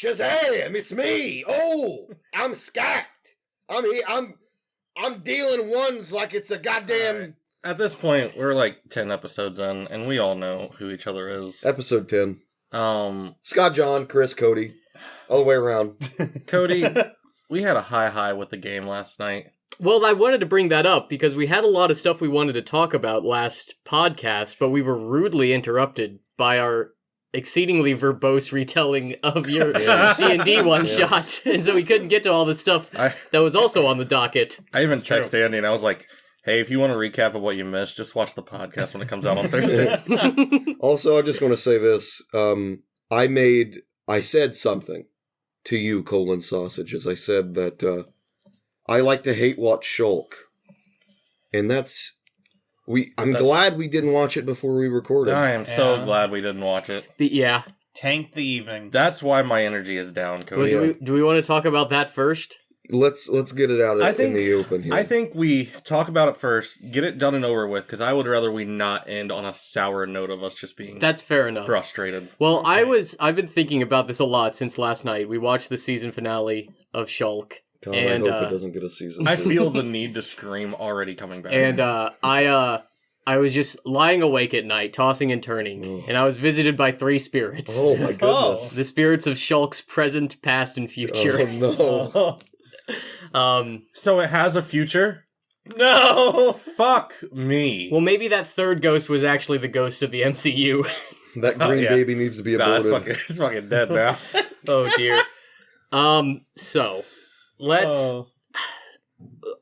Shazam! It's me! Oh, I'm Scott. I'm dealing ones like it's a goddamn... Right. At this point, we're like 10 episodes in, and we all know who each other is. Episode 10. Scott, John, Chris, Cody. All the way around. Cody, we had a high with the game last night. Well, I wanted to bring that up because we had a lot of stuff we wanted to talk about last podcast, but we were rudely interrupted by our exceedingly verbose retelling of your D&D one-shot, and so we couldn't get to all the stuff that was also on the docket. I even texted Andy, and I was like, hey, if you want a recap of what you missed, just watch the podcast when it comes out on Thursday. Also, I just want to say this. I said something to you, sausages. I said that I like to hate watch Shulk. And that's... I'm glad we didn't watch it before we recorded. I am so glad we didn't watch it. Tanked the evening. That's why my energy is down, Cody. Well, do we want to talk about that first? Let's get it out in the open here. I think we talk about it first, get it done and over with, because I would rather we not end on a sour note of us just being That's fair enough. frustrated. Well, I've been thinking about this a lot since last night. We watched the season finale of Shulk. God, and, I hope it doesn't get a season 2. I feel the need to scream already coming back. And I was just lying awake at night, tossing and turning, and I was visited by 3 spirits. Oh my goodness. The spirits of Shulk's present, past, and future. Oh no. So it has a future? No! Fuck me. Well, maybe that third ghost was actually the ghost of the MCU. That green baby needs to be aborted. It's fucking dead now. Oh dear. So let's.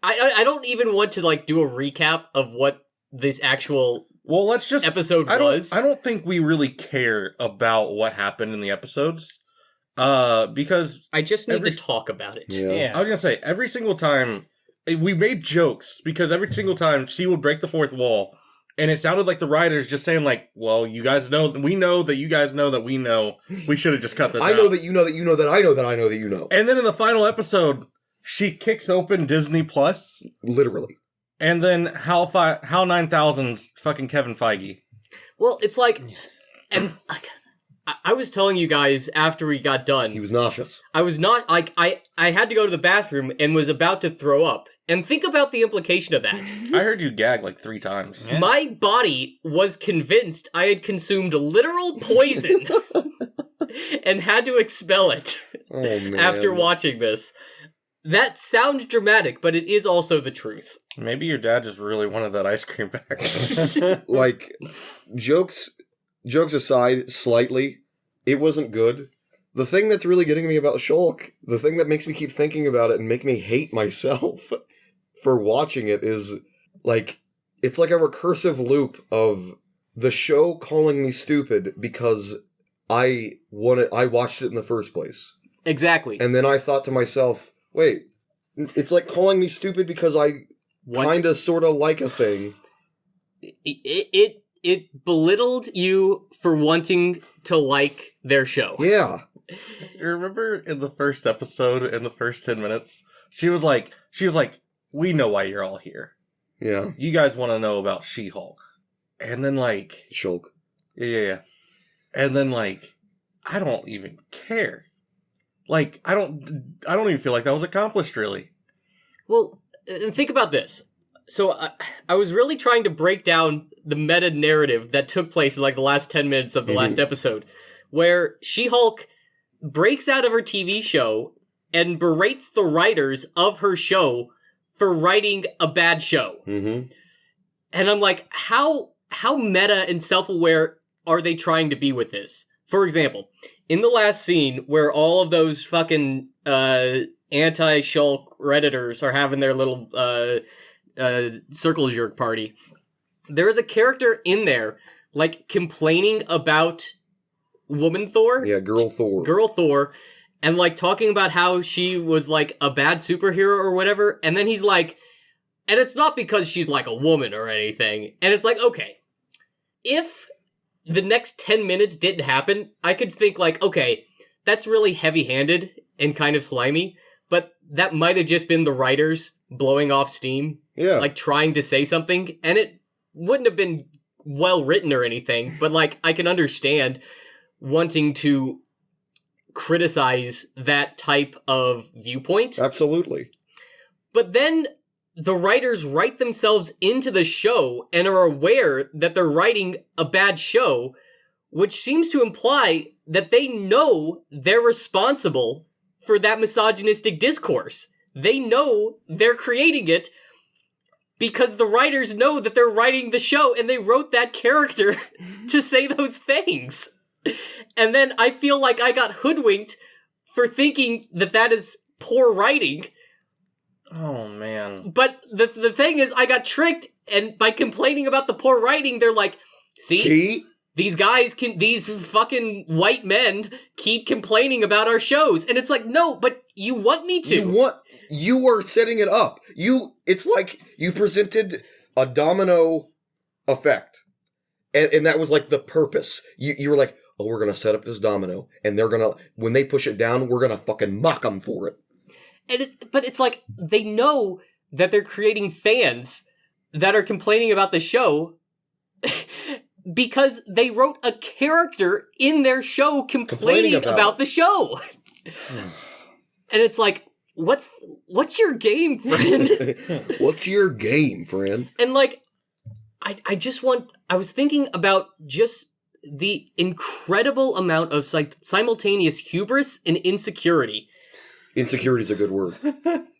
I don't even want to do a recap of what this actual episode was. I don't think we really care about what happened in the episodes. Because I just need to talk about it. Yeah. I was gonna say, every single time we made jokes, because every single time she would break the fourth wall, and it sounded like the writers just saying well, you guys know, we know that you guys know that we know, we should have just cut this out. I know that you know that you know that I know that I know that you know. And then in the final episode, she kicks open Disney Plus. Literally. And then HAL 9000's fucking Kevin Feige. Well, it's and I was telling you guys after we got done. He was nauseous. I was not, I had to go to the bathroom and was about to throw up. And think about the implication of that. I heard you gag 3 times. Yeah. My body was convinced I had consumed literal poison and had to expel it after watching this. That sounds dramatic, but it is also the truth. Maybe your dad just really wanted that ice cream back. Jokes aside, slightly, it wasn't good. The thing that's really getting me about Shulk, the thing that makes me keep thinking about it and make me hate myself for watching it is, it's like a recursive loop of the show calling me stupid because I watched it in the first place. Exactly. And then I thought to myself, wait, it's like calling me stupid because I kinda sorta like a thing. It belittled you for wanting to like their show. Yeah. You remember in the first episode, in the first 10 minutes, she was like, we know why you're all here. Yeah. You guys want to know about She-Hulk. And then Shulk. Yeah. And then I don't even care. I don't even feel like that was accomplished, really. Well, think about this. So I was really trying to break down the meta narrative that took place in the last 10 minutes of the last episode, where She-Hulk breaks out of her TV show and berates the writers of her show for writing a bad show. Mm-hmm. And I'm like, how meta and self-aware are they trying to be with this? For example, in the last scene where all of those fucking anti-Shulk Redditors are having their little circle jerk party, there is a character in there complaining about Woman Thor. Yeah, Girl Thor, and talking about how she was a bad superhero or whatever, and then he's and it's not because she's a woman or anything, and it's okay, if the next 10 minutes didn't happen, I could think okay, that's really heavy-handed and kind of slimy, but that might have just been the writers blowing off steam. Yeah. Trying to say something, and it wouldn't have been well written or anything, but I can understand wanting to criticize that type of viewpoint. Absolutely. But then the writers write themselves into the show and are aware that they're writing a bad show, which seems to imply that they know they're responsible for that misogynistic discourse. They know they're creating it because the writers know that they're writing the show and they wrote that character to say those things. And then I feel like I got hoodwinked for thinking that that is poor writing. Oh, man. But the thing is, I got tricked, and by complaining about the poor writing, they're like, see? These guys these fucking white men keep complaining about our shows. And it's like, no, but you want me to. You are setting it up. It's like you presented a domino effect. And that was like the purpose. You were like, oh, we're going to set up this domino. And they're going to, when they push it down, we're going to fucking mock them for it. But it's like, they know that they're creating fans that are complaining about the show because they wrote a character in their show complaining about the show. And it's like, what's your game, friend? What's your game, friend? And like, I was thinking about just the incredible amount of simultaneous hubris and insecurity. Insecurity is a good word.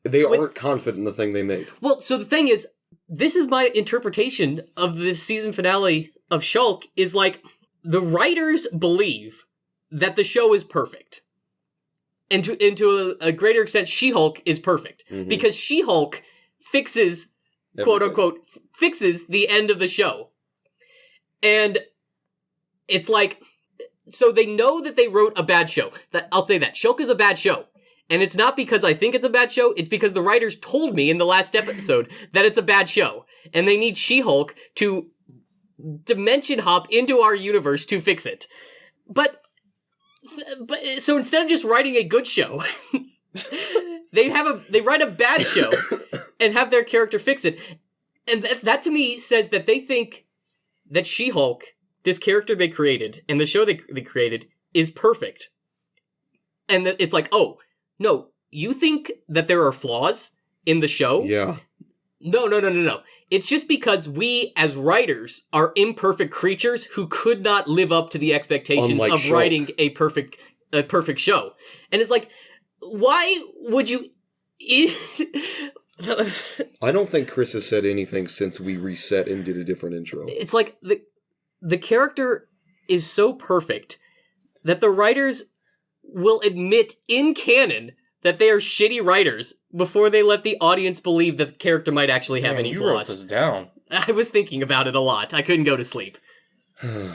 They aren't confident in the thing they made. Well, so the thing is, this is my interpretation of the season finale of Shulk, is like, the writers believe that the show is perfect. And to a greater extent, She-Hulk is perfect. Mm-hmm. Because She-Hulk fixes, quote-unquote, fixes the end of the show. And it's like, so they know that they wrote a bad show. I'll say that. Shulk is a bad show. And it's not because I think it's a bad show, it's because the writers told me in the last episode that it's a bad show. And they need She-Hulk to dimension hop into our universe to fix it. But so instead of just writing a good show, they write a bad show and have their character fix it. And that to me says that they think that She-Hulk, this character they created, and the show they created, is perfect. And that it's like, oh, no, you think that there are flaws in the show? Yeah. No. It's just because we, as writers, are imperfect creatures who could not live up to the expectations Unlike of Shulk. writing a perfect show. And it's like, why would you... I don't think Chris has said anything since we reset and did a different intro. It's like, the character is so perfect that the writers will admit in canon that they are shitty writers before they let the audience believe that the character might actually have any flaws. flaws. You wrote this down. I was thinking about it a lot. I couldn't go to sleep. And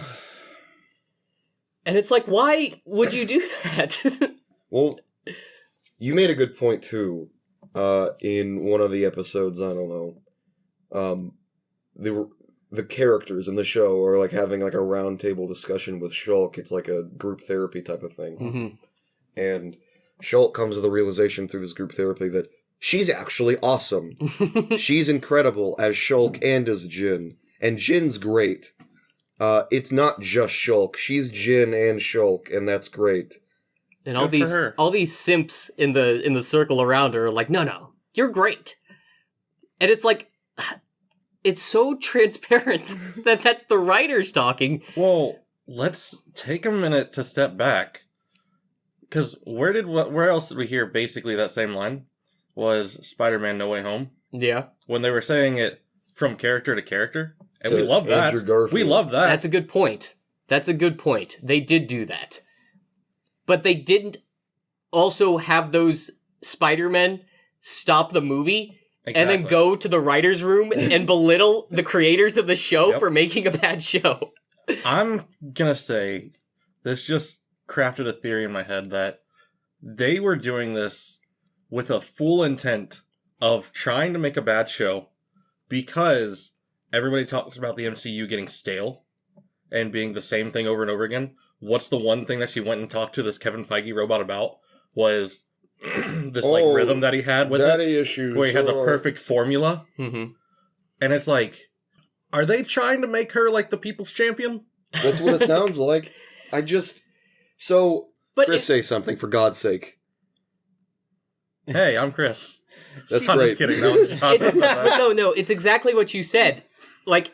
it's like, why would you do that? Well, you made a good point, too, in one of the episodes, I don't know. The characters in the show are like having like a round table discussion with Shulk. It's like a group therapy type of thing. Mm-hmm. And Shulk comes to the realization through this group therapy that she's actually awesome. She's incredible as Shulk and as Jin. And Jin's great. It's not just Shulk. She's Jin and Shulk, and that's great. And all these simps in the circle around her are like, no, you're great. And it's like, it's so transparent that that's the writers talking. Well, let's take a minute to step back. Because where else did we hear basically that same line? Was Spider-Man No Way Home. Yeah. When they were saying it from character to character. And To we love that. Andrew Garfield. We love that. That's a good point. They did do that. But they didn't also have those Spider-Men stop the movie and then go to the writer's room and belittle the creators of the show for making a bad show. I'm gonna say, this just crafted a theory in my head that they were doing this with a full intent of trying to make a bad show because everybody talks about the MCU getting stale and being the same thing over and over again. What's the one thing that she went and talked to this Kevin Feige robot about was this rhythm that he had with daddy it, issues, where he had the perfect formula. Mm-hmm. And it's like, are they trying to make her like the people's champion? That's what it sounds like. So But Chris, say something, for God's sake. Hey, I'm Chris. That's I'm great. just kidding. That was John. but no, it's exactly what you said. Like,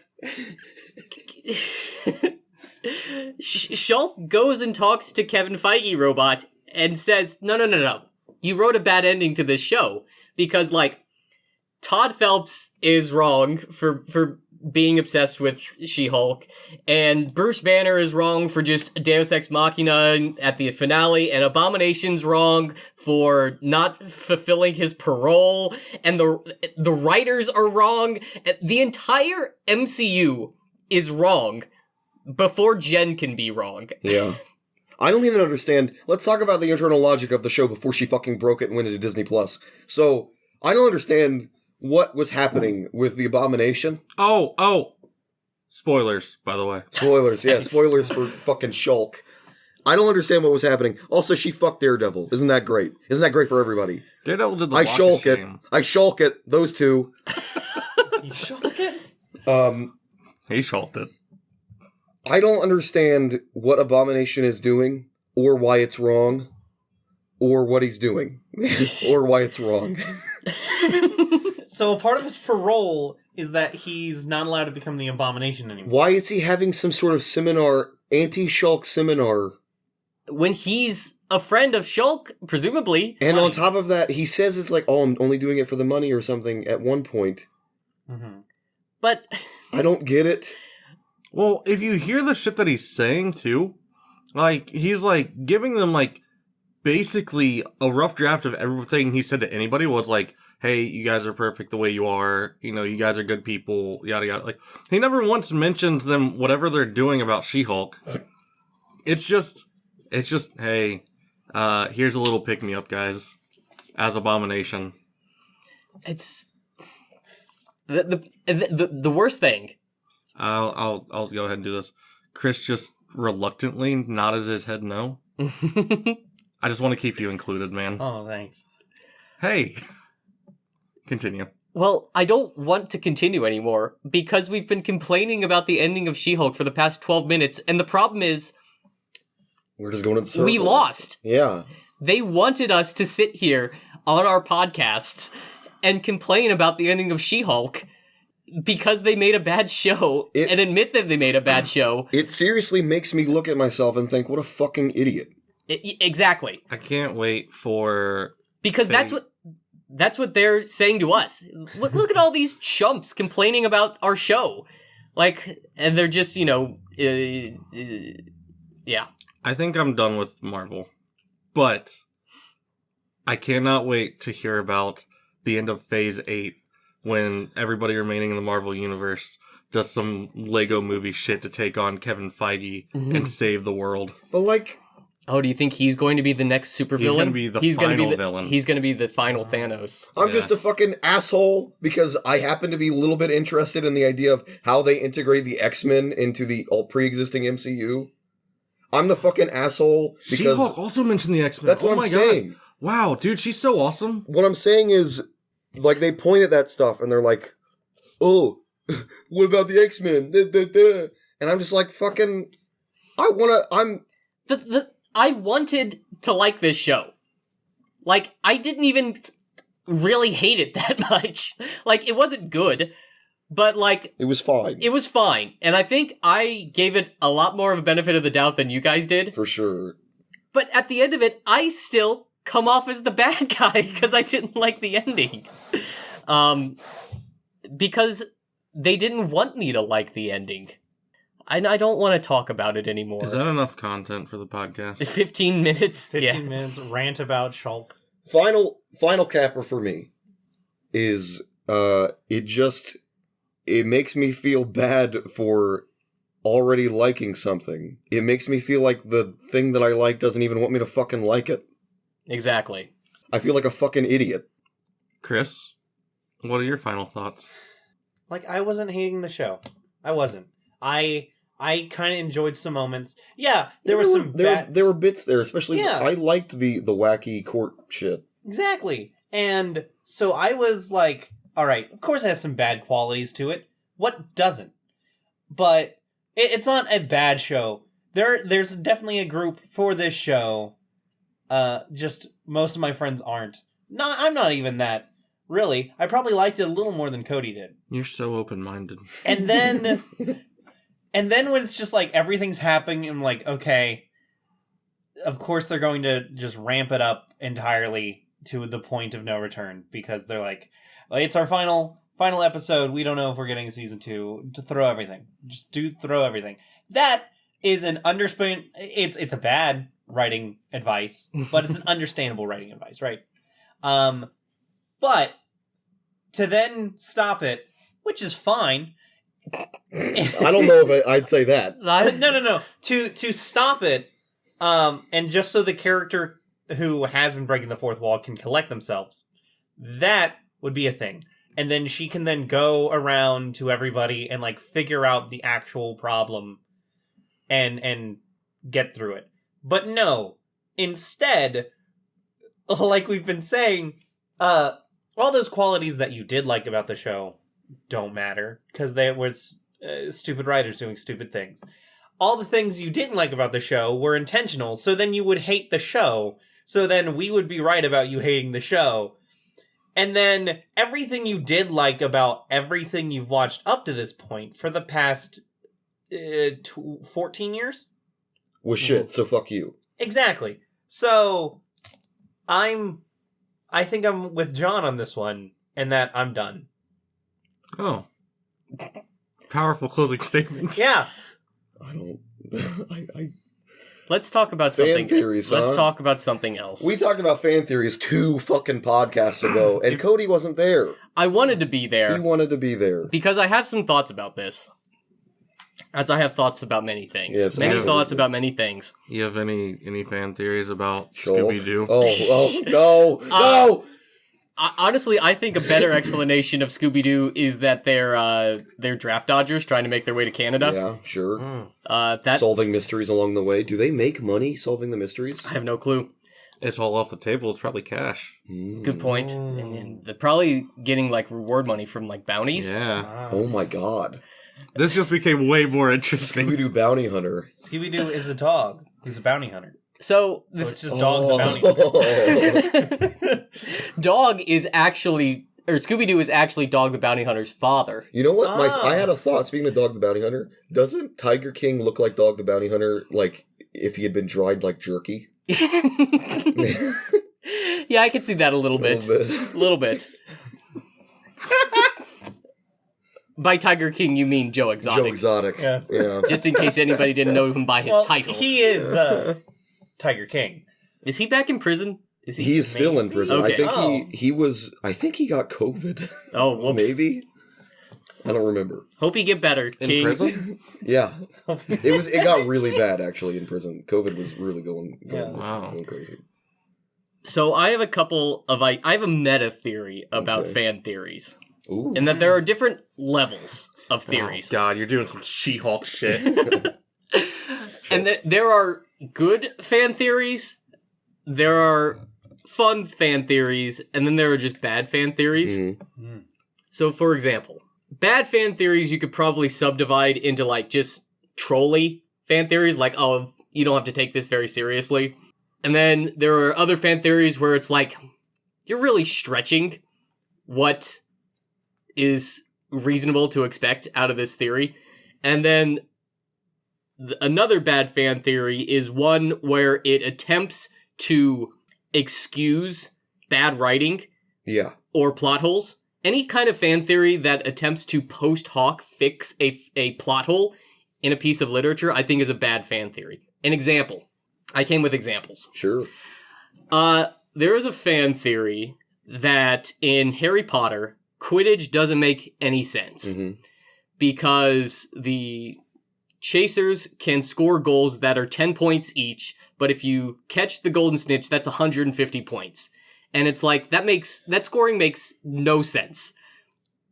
Shulk goes and talks to Kevin Feige robot and says, no. You wrote a bad ending to this show. Because, like, Todd Phelps is wrong for being obsessed with She-Hulk, and Bruce Banner is wrong for just Deus Ex Machina at the finale, and Abomination's wrong for not fulfilling his parole, and the writers are wrong. The entire MCU is wrong before Jen can be wrong. Yeah. I don't even understand. Let's talk about the internal logic of the show before she fucking broke it and went into Disney+. So, I don't understand what was happening with the Abomination. Oh. Spoilers, by the way. Spoilers, yeah. Spoilers for fucking Shulk. I don't understand what was happening. Also, she fucked Daredevil. Isn't that great? Isn't that great for everybody? Daredevil did the I walk Shulk of it. shame. I Shulk it. Those two. You Shulk it? He Shulked it. I don't understand what Abomination is doing, or why it's wrong, or what he's doing, or why it's wrong. So a part of his parole is that he's not allowed to become the Abomination anymore. Why is he having some sort of seminar, anti-Shulk seminar? When he's a friend of Shulk, presumably. And on top of that, he says it's like, oh, I'm only doing it for the money or something at one point. Mm-hmm. But I don't get it. Well, if you hear the shit that he's saying, too, like, he's, like, giving them, like, basically a rough draft of everything he said to anybody was, like, hey, you guys are perfect the way you are, you know, you guys are good people, yada yada. Like, he never once mentions them, whatever they're doing about She-Hulk. It's just, hey, here's a little pick-me-up, guys, as Abomination. it's the worst thing. I'll go ahead and do this. Chris just reluctantly nodded his head no. I just want to keep you included, man. Oh, thanks. Hey. Continue. Well, I don't want to continue anymore, because we've been complaining about the ending of She-Hulk for the past 12 minutes, and the problem is, We're just going in circles. we lost. Yeah. They wanted us to sit here on our podcasts and complain about the ending of She-Hulk because they made a bad show and admit that they made a bad show. It seriously makes me look at myself and think, what a fucking idiot. Exactly. I can't wait for... Because that's what they're saying to us. Look at all these chumps complaining about our show. Like, and they're just, yeah. I think I'm done with Marvel. But I cannot wait to hear about the end of Phase 8 when everybody remaining in the Marvel Universe does some Lego movie shit to take on Kevin Feige and save the world. But, like... Oh, do you think he's going to be the next supervillain? He's going to be the final villain. He's going to be the final Thanos. I'm just a fucking asshole because I happen to be a little bit interested in the idea of how they integrate the X-Men into the pre-existing MCU. I'm the fucking asshole because... She-Hulk also mentioned the X-Men. That's what I'm saying. God. Wow, dude, she's so awesome. What I'm saying is, like, they point at that stuff and they're like, oh, what about the X-Men? And I'm just like, fucking... I wanted to like this show. Like, I didn't even really hate it that much. Like, it wasn't good, but, like... It was fine. It was fine. And I think I gave it a lot more of a benefit of the doubt than you guys did. For sure. But at the end of it, I still come off as the bad guy because I didn't like the ending. Because they didn't want me to like the ending. I don't want to talk about it anymore. Is that enough content for the podcast? 15 minutes? 15 minutes, rant about Shulk. Final capper for me is, it makes me feel bad for already liking something. It makes me feel like the thing that I like doesn't even want me to fucking like it. Exactly. I feel like a fucking idiot. Chris, what are your final thoughts? Like, I wasn't hating the show. I wasn't. I kind of enjoyed some moments. Yeah, there were bits there, especially Yeah. I liked the wacky court shit. Exactly. And so I was like, all right, of course it has some bad qualities to it. What doesn't? But it's not a bad show. There's definitely a group for this show Just most of my friends aren't. I'm not even that. Really, I probably liked it a little more than Cody did. You're so open-minded. And then, when it's just like everything's happening, I'm like, okay, of course they're going to just ramp it up entirely to the point of no return because they're like, well, it's our final episode. We don't know if we're getting a season 2. To throw everything, throw everything. That is an underspin. It's a bad writing advice, but it's an understandable writing advice, right? But to then stop it, which is fine. I don't know if I'd say that. No. To stop it, and just so the character who has been breaking the fourth wall can collect themselves, that would be a thing. And then she can then go around to everybody and like figure out the actual problem and get through it. But no, instead, like we've been saying, all those qualities that you did like about the show don't matter because there was stupid writers doing stupid things. All the things you didn't like about the show were intentional, so then you would hate the show. So then we would be right about you hating the show. And then everything you did like about everything you've watched up to this point for the past 14 years? Well, shit, so fuck you. Exactly. So I think I'm with John on this one, and that I'm done. Oh. Powerful closing statement. Yeah. I don't... Let's talk about Fan something. theories, Let's huh? talk about something else. We talked about fan theories 2 fucking podcasts ago, and Cody wasn't there. I wanted to be there. He wanted to be there. Because I have some thoughts about this. As I have thoughts about many things. Yeah, many absolutely. thoughts about many things. You have any fan theories about Shulk? Scooby-Doo? Oh, no, no! Honestly, I think a better explanation of Scooby-Doo is that they're draft dodgers trying to make their way to Canada. Yeah, sure. That Solving mysteries along the way. Do they make money solving the mysteries? I have no clue. It's all off the table. It's probably cash. Good point. And they're probably getting like reward money from like bounties. Yeah. Wow. Oh my god. This just became way more interesting. Scooby-Doo bounty hunter. Scooby-Doo is a dog who's a bounty hunter. So So it's just Dog the bounty hunter. Dog is actually, or Scooby-Doo is actually Dog the bounty hunter's father. You know what? Ah. I had a thought. Speaking of Dog the Bounty Hunter, doesn't Tiger King look like Dog the Bounty Hunter, like if he had been dried like jerky? Yeah, I can see that a little bit. A little bit. By Tiger King, you mean Joe Exotic. Joe Exotic. Yes. Yeah. Just in case anybody didn't know him by his title. He is the Tiger King. Is he back in prison? He is still in prison. Okay. I think Oh. he was. I think he got COVID. Oh, whoops. Maybe. I don't remember. Hope you get better, In King. prison? Yeah, it got really bad actually in prison. COVID was really going Wow. crazy. So I have I have a meta theory about Okay. fan theories. Ooh. And that there are different levels of theories. Oh, God, you're doing some She-Hulk shit. And there are good fan theories, there are fun fan theories, and then there are just bad fan theories. Mhm. So, for example, bad fan theories you could probably subdivide into, like, just trolly fan theories, like, oh, you don't have to take this very seriously. And then there are other fan theories where it's like, you're really stretching what is reasonable to expect out of this theory. And then another bad fan theory is one where it attempts to excuse bad writing Yeah. or plot holes. Any kind of fan theory that attempts to post hoc fix a plot hole in a piece of literature, I think is a bad fan theory. An example. I came with examples. Sure. There is a fan theory that in Harry Potter, Quidditch doesn't make any sense. Hmm. Because the chasers can score goals that are 10 points each, but if you catch the golden snitch, that's 150 points. And it's like, that scoring makes no sense.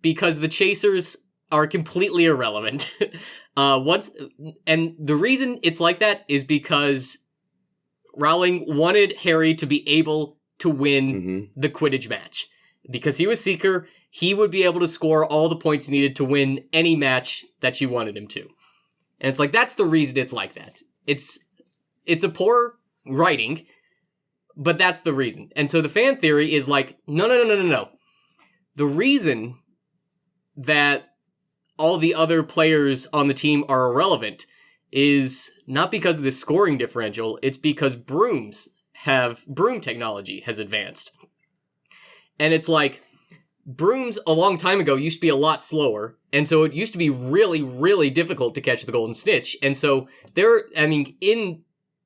Because the chasers are completely irrelevant. And the reason it's like that is because Rowling wanted Harry to be able to win the Quidditch match. Because he was Seeker, he would be able to score all the points needed to win any match that she wanted him to. And it's like, that's the reason it's like that. It's a poor writing, But that's the reason. And so the fan theory is like, no. The reason that all the other players on the team are irrelevant is not because of the scoring differential, it's because broom technology has advanced. And it's like, brooms a long time ago used to be a lot slower, and so it used to be really, really difficult to catch the golden snitch. And so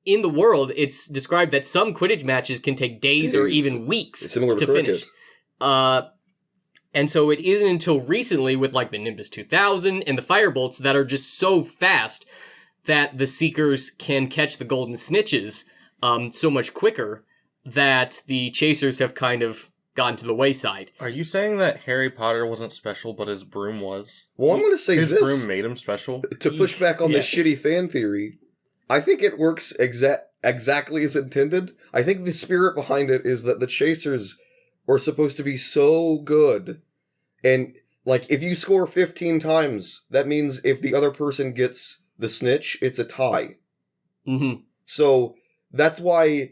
in the world, it's described that some Quidditch matches can take days or even weeks Similar to finish. And so it isn't until recently with like the Nimbus 2000 and the Firebolts that are just so fast that the Seekers can catch the golden snitches so much quicker that the Chasers have kind of gone to the wayside. Are you saying that Harry Potter wasn't special, but his broom was? Well, I'm going to say his this. broom made him special? To push back on this shitty fan theory, I think it works exactly as intended. I think the spirit behind it is that the Chasers are supposed to be so good. And, like, if you score 15 times, that means if the other person gets the snitch, it's a tie. Mm-hmm. So, that's why,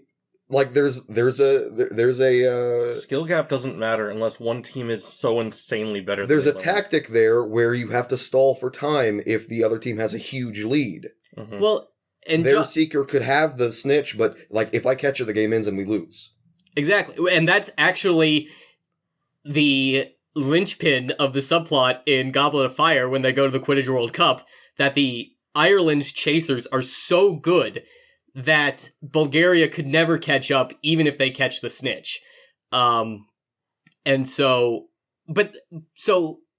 like, there's a skill gap doesn't matter unless one team is so insanely better. There's than a the other. tactic there where you have to stall for time if the other team has a huge lead. Mhm. Well, and Their Seeker could have the snitch, but, like, if I catch it, the game ends and we lose. Exactly. And that's actually the linchpin of the subplot in Goblet of Fire when they go to the Quidditch World Cup, that the Ireland's Chasers are so good that Bulgaria could never catch up even if they catch the snitch. And so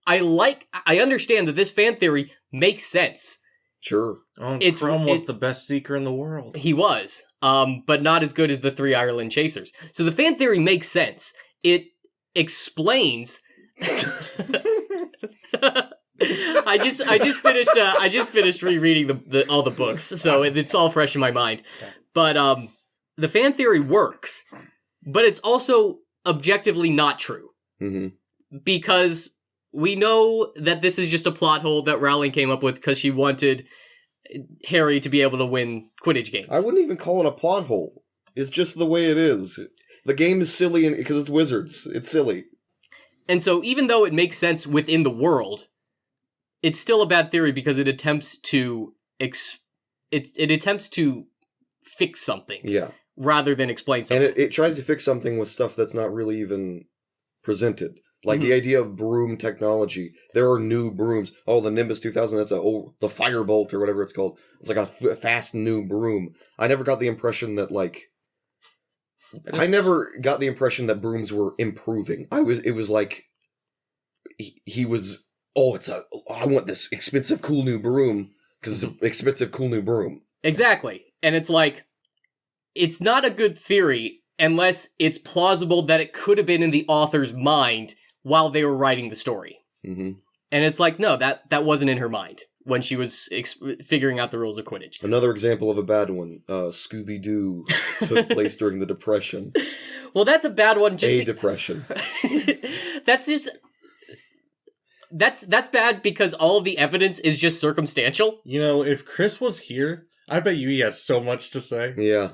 I understand that this fan theory makes sense. Sure. Crumb was the best Seeker in the world. He was, but not as good as the 3 Ireland Chasers. So the fan theory makes sense. It explains. I just finished rereading all the books, so it's all fresh in my mind. But the fan theory works, but it's also objectively not true. Mm-hmm. Because we know that this is just a plot hole that Rowling came up with because she wanted Harry to be able to win Quidditch games. I wouldn't even call it a plot hole. It's just the way it is. The game is silly because it's wizards. It's silly. And so even though it makes sense within the world, it's still a bad theory because it attempts to it attempts to fix something. Yeah. Rather than explain something. And it tries to fix something with stuff that's not really even presented. Like the idea of broom technology. There are new brooms. Oh, the Nimbus 2000, that's the Firebolt or whatever it's called. It's like a fast new broom. I never got the impression that, like... I never got the impression that brooms were improving. It was like... He was... I want this expensive, cool new broom, because it's an expensive, cool new broom. Exactly. And it's like... It's not a good theory unless it's plausible that it could have been in the author's mind while they were writing the story. Mm-hmm. And it's like, no, that wasn't in her mind when she was figuring out the rules of Quidditch. Another example of a bad one. Scooby-Doo took place during the Depression. Well, that's a bad one. Depression. That's just... That's bad because all of the evidence is just circumstantial. You know, if Chris was here, I bet you he has so much to say. Yeah.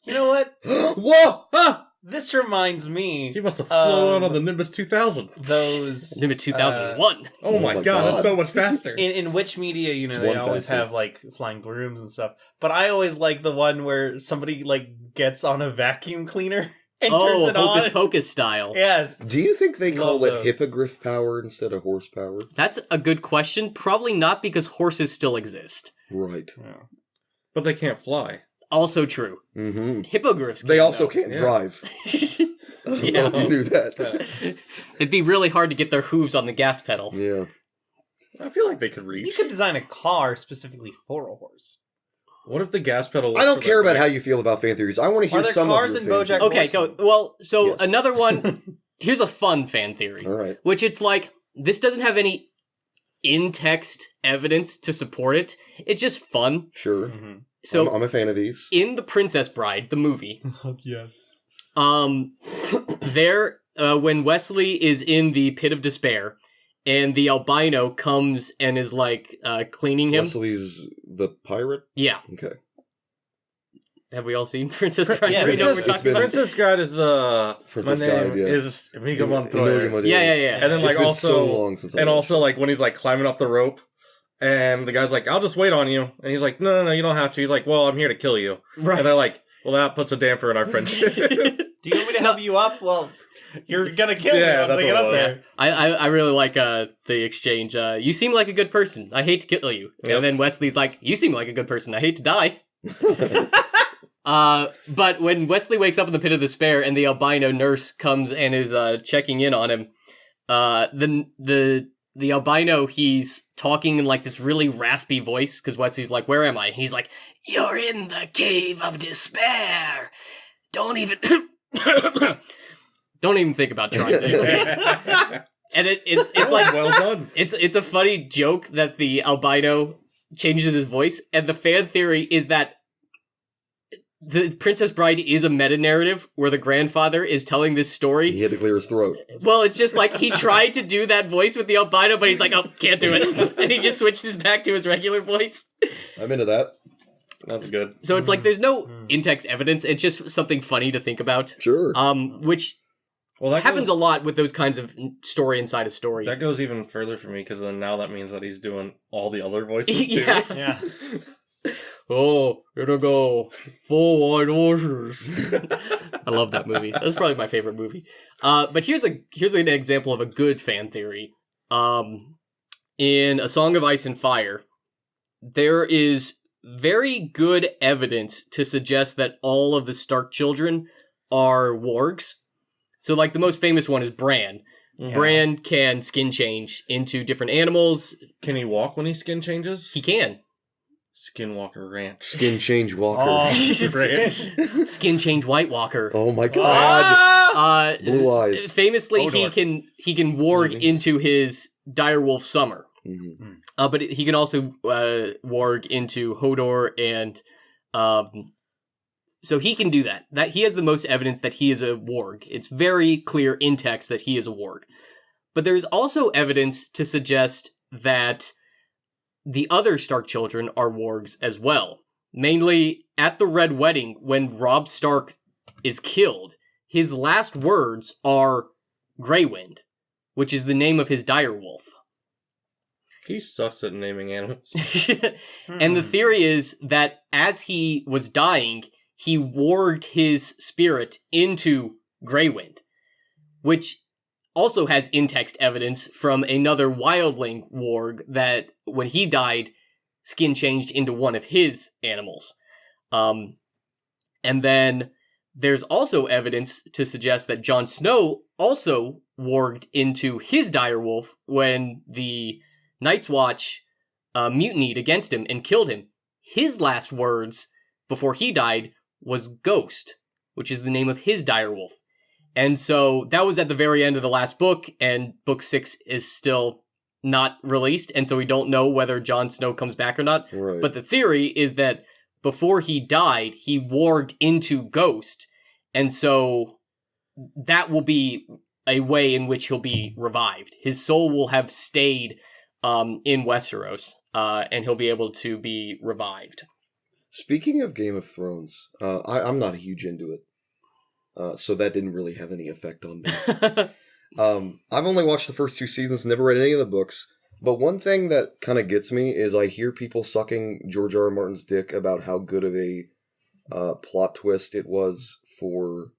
You know what? Whoa! Ah! This reminds me. He must have flown on the Nimbus 2000. Those Nimbus 2001. Oh my god, that's so much faster. In which media, you know, It's they one always faster. have like flying brooms and stuff. But I always like the one where somebody like gets on a vacuum cleaner and turns it Hocus on. Pocus style. Yes. Do you think they call Love it those. hippogriff power instead of horsepower? That's a good question. Probably not because horses still exist. Right. But they can't fly. Also true. Mm-hmm. Hippogriffs They can't, also though. can't Yeah. drive. I don't know if you knew that. It'd be really hard to get their hooves on the gas pedal. Yeah. I feel like they could You reach. could design a car specifically for a horse. What if the gas pedal was I don't for care that about guy? how you feel about fan theories. I want to hear Are there some cars of in your fan BoJack theories. Okay, Horseman? go. Well, so Yes. another one. Here's a fun fan theory. All right. Which it's like, this doesn't have any in-text evidence to support it. It's just fun. Sure. So I'm a fan of these. in The Princess Bride, the movie, Yes. there, when Wesley is in the pit of despair, and the albino comes and is like cleaning him. Wesley's the pirate? Yeah. Okay. Have we all seen Princess Bride? Yeah, Do we know what it's we're talking been- about? Princess Guide is the Princess my name Guide, yeah. is Amiga Inigo Montoya. Montoya. Yeah. And then like It's been also so long since I and watched also it. like when he's like climbing up the rope and the guy's like, I'll just wait on you. And he's like, no, you don't have to. He's like, well, I'm here to kill you. Right. And they're like, well, that puts a damper in our friendship. Do you want me to help you up? Well, you're gonna kill me Yeah, once I that's get what up it there. I really like the exchange. You seem like a good person. I hate to kill you. Yep. And then Wesley's like, you seem like a good person. I hate to die. But when Wesley wakes up in the pit of despair and the albino nurse comes and is checking in on him, the albino, he's talking in like this really raspy voice because Wesley's like, "Where am I?" And he's like, "You're in the cave of despair. Don't even think about trying to escape." And it's like well done. it's a funny joke that the albino changes his voice, and the fan theory is that the Princess Bride is a meta-narrative where the grandfather is telling this story. He had to clear his throat. Well, it's just like he tried to do that voice with the albino, but he's like, oh, can't do it. And he just switches back to his regular voice. I'm into that. That's good. So it's like there's no in-text evidence. It's just something funny to think about. Sure. Which Well, that happens goes, a lot with those kinds of story inside a story. That goes even further for me because then now that means that he's doing all the other voices too. Yeah. Yeah. Oh, gonna go full wide horses. I love that movie. That's probably my favorite movie. But here's an example of a good fan theory. In A Song of Ice and Fire, there is very good evidence to suggest that all of the Stark children are wargs. So, like, the most famous one is Bran. Yeah. Bran can skin change into different animals. Can he walk when he skin changes? He can. Skinwalker Ranch. Skin change walker. Oh, Ranch. Skin change White Walker. Oh my god. Blue eyes. Famously, Hodor. he can warg into his direwolf Summer. Mhm. But he can also warg into Hodor, and so he can do that. That he has the most evidence that he is a warg. It's very clear in text that he is a warg. But there's also evidence to suggest that the other Stark children are wargs as well. Mainly at the Red Wedding, when Robb Stark is killed, his last words are Greywind, which is the name of his direwolf. He sucks at naming animals. And the theory is that as he was dying, he warged his spirit into Greywind, which also has in-text evidence from another wildling warg that when he died, skin changed into one of his animals. And then there's also evidence to suggest that Jon Snow also warged into his direwolf when the Night's Watch mutinied against him and killed him. His last words before he died was Ghost, which is the name of his direwolf. And so that was at the very end of the last book, and book 6 is still not released, and so we don't know whether Jon Snow comes back or not. Right. But the theory is that before he died, he warged into Ghost, and so that will be a way in which he'll be revived. His soul will have stayed in Westeros, and he'll be able to be revived. Speaking of Game of Thrones, I'm not huge into it. So that didn't really have any effect on me. I've only watched the first 2 seasons, never read any of the books. But one thing that kind of gets me is I hear people sucking George R. R. Martin's dick about how good of a plot twist it was for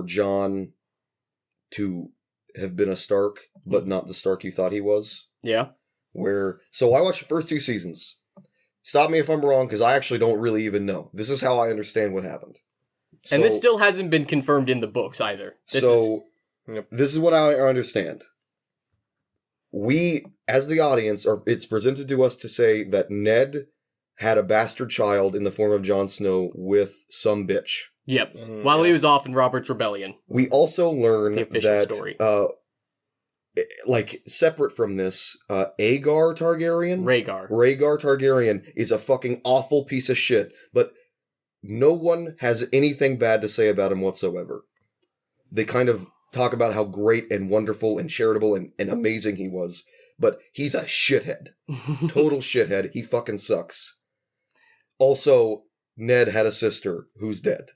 Jon to have been a Stark, but not the Stark you thought he was. Yeah. So I watched the first 2 seasons. Stop me if I'm wrong, because I actually don't really even know. This is how I understand what happened. And this still hasn't been confirmed in the books either. This is what I understand. We, as the audience, it's presented to us to say that Ned had a bastard child in the form of Jon Snow with some bitch. Yep. While he was off in Robert's Rebellion. We also learn The official that, story. separate from this, Aegar Targaryen? Rhaegar Targaryen is a fucking awful piece of shit, but no one has anything bad to say about him whatsoever. They kind of talk about how great and wonderful and charitable and amazing he was, but he's a shithead. Total shithead. He fucking sucks. Also, Ned had a sister who's dead.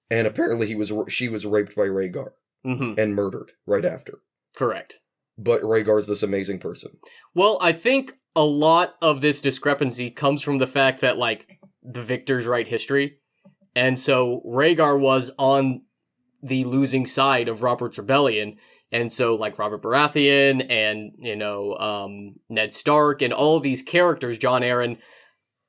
And apparently she was raped by Rhaegar and murdered right after. Correct. But Rhaegar's this amazing person. Well, I think a lot of this discrepancy comes from the fact that, like, the victors write history. And so Rhaegar was on the losing side of Robert's rebellion. And so, like, Robert Baratheon and, Ned Stark and all of these characters, Jon Arryn,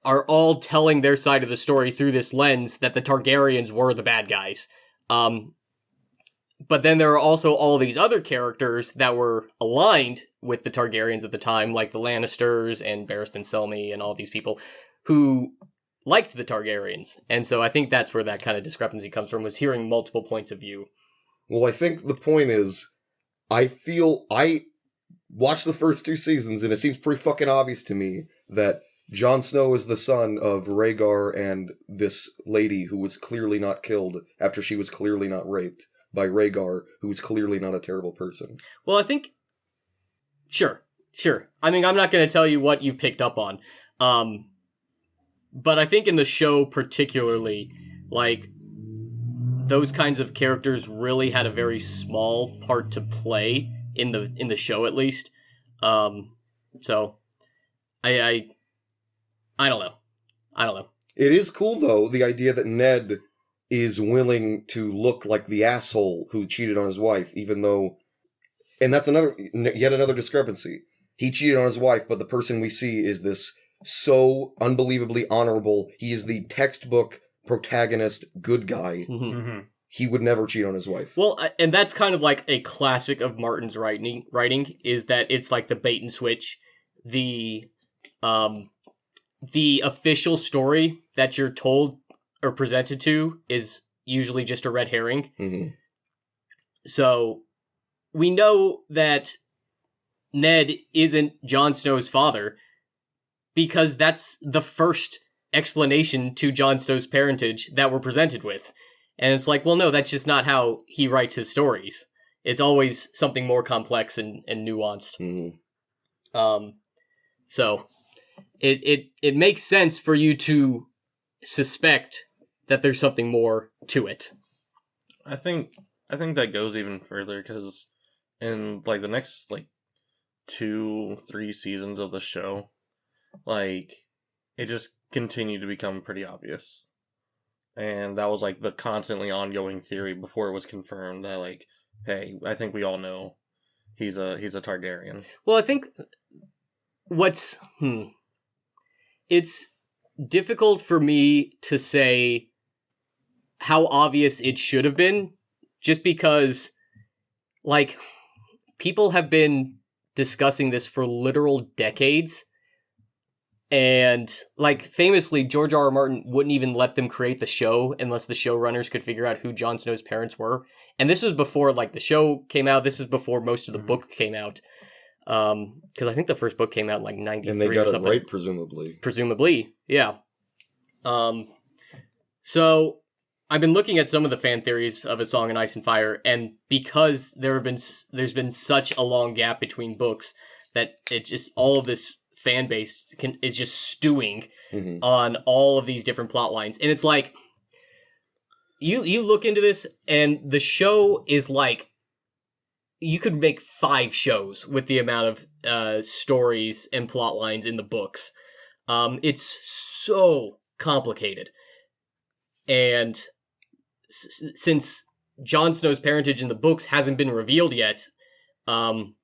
are all telling their side of the story through this lens that the Targaryens were the bad guys. But then there are also all these other characters that were aligned with the Targaryens at the time, like the Lannisters and Barristan Selmy and all these people who liked the Targaryens. And so I think that's where that kind of discrepancy comes from, was hearing multiple points of view. Well, I think the point is, I watched the first 2 seasons, and it seems pretty fucking obvious to me that Jon Snow is the son of Rhaegar and this lady who was clearly not killed after she was clearly not raped by Rhaegar, who was clearly not a terrible person. Well, I think... Sure. I mean, I'm not going to tell you what you picked up on. But I think in the show particularly, like, those kinds of characters really had a very small part to play in the show, at least. So, I don't know. It is cool, though, the idea that Ned is willing to look like the asshole who cheated on his wife, even though... And that's yet another discrepancy. He cheated on his wife, but the person we see is this so unbelievably honorable. He is the textbook protagonist good guy. Mm-hmm. He would never cheat on his wife. Well, and that's kind of like a classic of Martin's writing, is that it's like the bait and switch. The official story that you're told or presented to is usually just a red herring. Mm-hmm. So we know that Ned isn't Jon Snow's father because that's the first explanation to Jon Snow's parentage that we're presented with. And it's like, well, no, that's just not how he writes his stories. It's always something more complex and nuanced. Mm-hmm. So it makes sense for you to suspect that there's something more to it. I think that goes even further because in like the next like 2-3 seasons of the show, like it just continued to become pretty obvious. And that was like the constantly ongoing theory before it was confirmed that like, hey, I think we all know he's a Targaryen. Well, I think it's difficult for me to say how obvious it should have been, just because, like, people have been discussing this for literal decades, and, like, famously, George R.R. Martin wouldn't even let them create the show unless the showrunners could figure out who Jon Snow's parents were, and this was before, like, the show came out, this was before most of the book came out, because I think the first book came out in, like, 93 and they got or something. it right, presumably. Presumably, yeah. So I've been looking at some of the fan theories of A Song in Ice and Fire, and because there's been such a long gap between books that it just all of this fan base is just stewing on all of these different plot lines, and it's like you look into this, and the show is like you could make 5 shows with the amount of stories and plot lines in the books. It's so complicated, and since Jon Snow's parentage in the books hasn't been revealed yet, and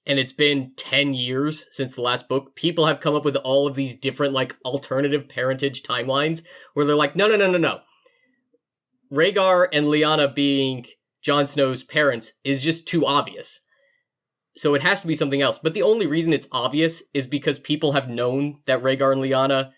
it's been 10 years since the last book, people have come up with all of these different, like, alternative parentage timelines, where they're like, no. Rhaegar and Lyanna being Jon Snow's parents is just too obvious. So it has to be something else. But the only reason it's obvious is because people have known that Rhaegar and Lyanna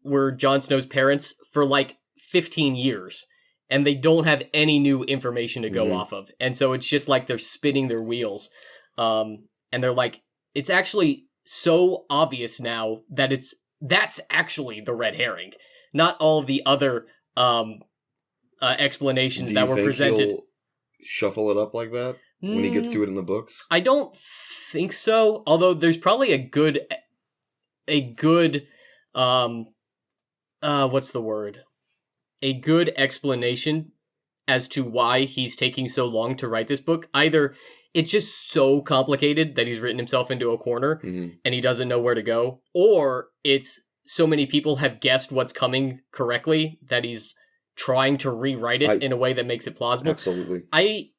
were Jon Snow's parents for, like, 15 years, and they don't have any new information to go off of. And so it's just like they're spinning their wheels. And they're like, it's actually so obvious now that that's actually the red herring, not all of the other explanations that were presented. Do you think he'll shuffle it up like that when he gets to it in the books? I don't think so, although there's probably a good what's the word? A good explanation as to why he's taking so long to write this book. Either it's just so complicated that he's written himself into a corner and he doesn't know where to go, or it's so many people have guessed what's coming correctly that he's trying to rewrite it in a way that makes it plausible. Absolutely. I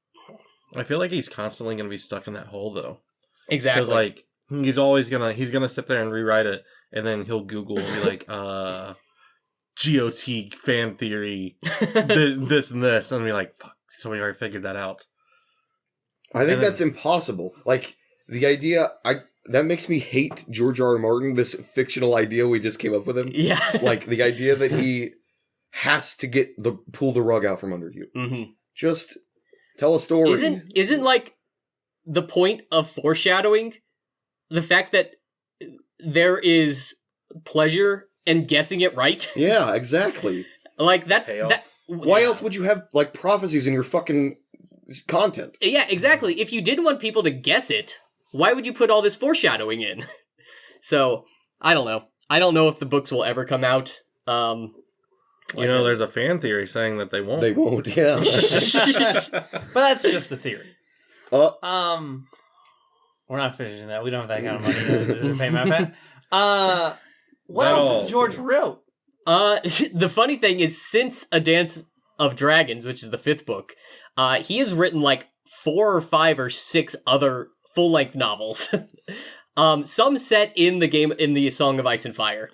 feel like he's constantly going to be stuck in that hole, though. Exactly. Because, like, he's always he's gonna sit there and rewrite it, and then he'll Google and be like, GOT fan theory, this and this, and be like, fuck, somebody already figured that out. I think that's impossible. Like, the idea, that makes me hate George R. R. Martin, this fictional idea we just came up with him. Yeah. Like, the idea that he has to pull the rug out from under you. Mm-hmm. Just tell a story. Isn't like the point of foreshadowing the fact that there is pleasure in guessing it right? Yeah, exactly. Like that. Why else would you have like prophecies in your fucking content? Yeah, exactly. If you didn't want people to guess it, why would you put all this foreshadowing in? So I don't know. I don't know if the books will ever come out. There's a fan theory saying that they won't. They won't, yeah. But that's just a theory. We're not finishing that. We don't have that kind of money to pay my pet. What else has George wrote? The funny thing is, since A Dance of Dragons, which is the 5th book, he has written like 4 or 5 or 6 other full-length novels. Some set in the Song of Ice and Fire.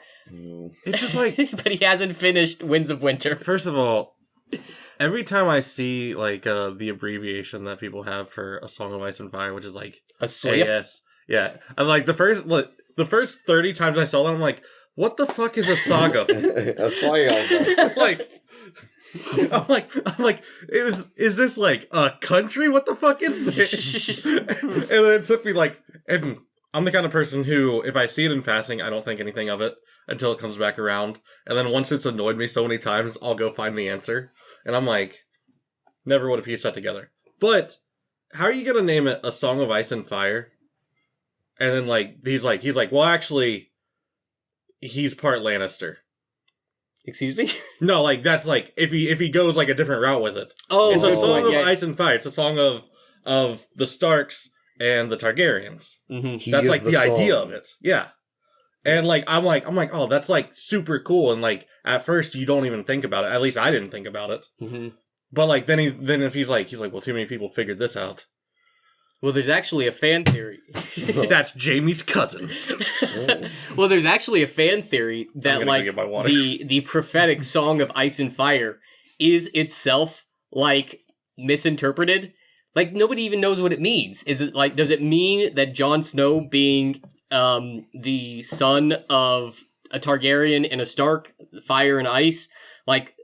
It's just like... but he hasn't finished Winds of Winter. First of all, every time I see like the abbreviation that people have for A Song of Ice and Fire, which is like AS, yeah, and like the first 30 times I saw that, I'm like, what the fuck is a saga? A saga. Like, I'm like, is this like a country? What the fuck is this? And then it took me like, and I'm the kind of person who, if I see it in passing, I don't think anything of it until it comes back around. And then once it's annoyed me so many times, I'll go find the answer. And I'm like, never would have pieced that together. But how are you gonna name it A Song of Ice and Fire? And then like he's like, well, actually, he's part Lannister. Excuse me? No, like that's like if he goes like a different route with it. Oh, it's a song of Ice and Fire. It's a song of the Starks and the Targaryens. Mm-hmm. That's like the idea of it. Yeah. And like I'm like, oh, that's like super cool. And like at first you don't even think about it. At least I didn't think about it. Mm-hmm. But like then if he's like, well, too many people figured this out. Well, there's actually a fan theory. That's Jamie's cousin. Well, there's actually a fan theory that like the prophetic Song of Ice and Fire is itself like misinterpreted. Like nobody even knows what it means. Is it like, does it mean that Jon Snow being the son of a Targaryen and a Stark, fire and ice? Like,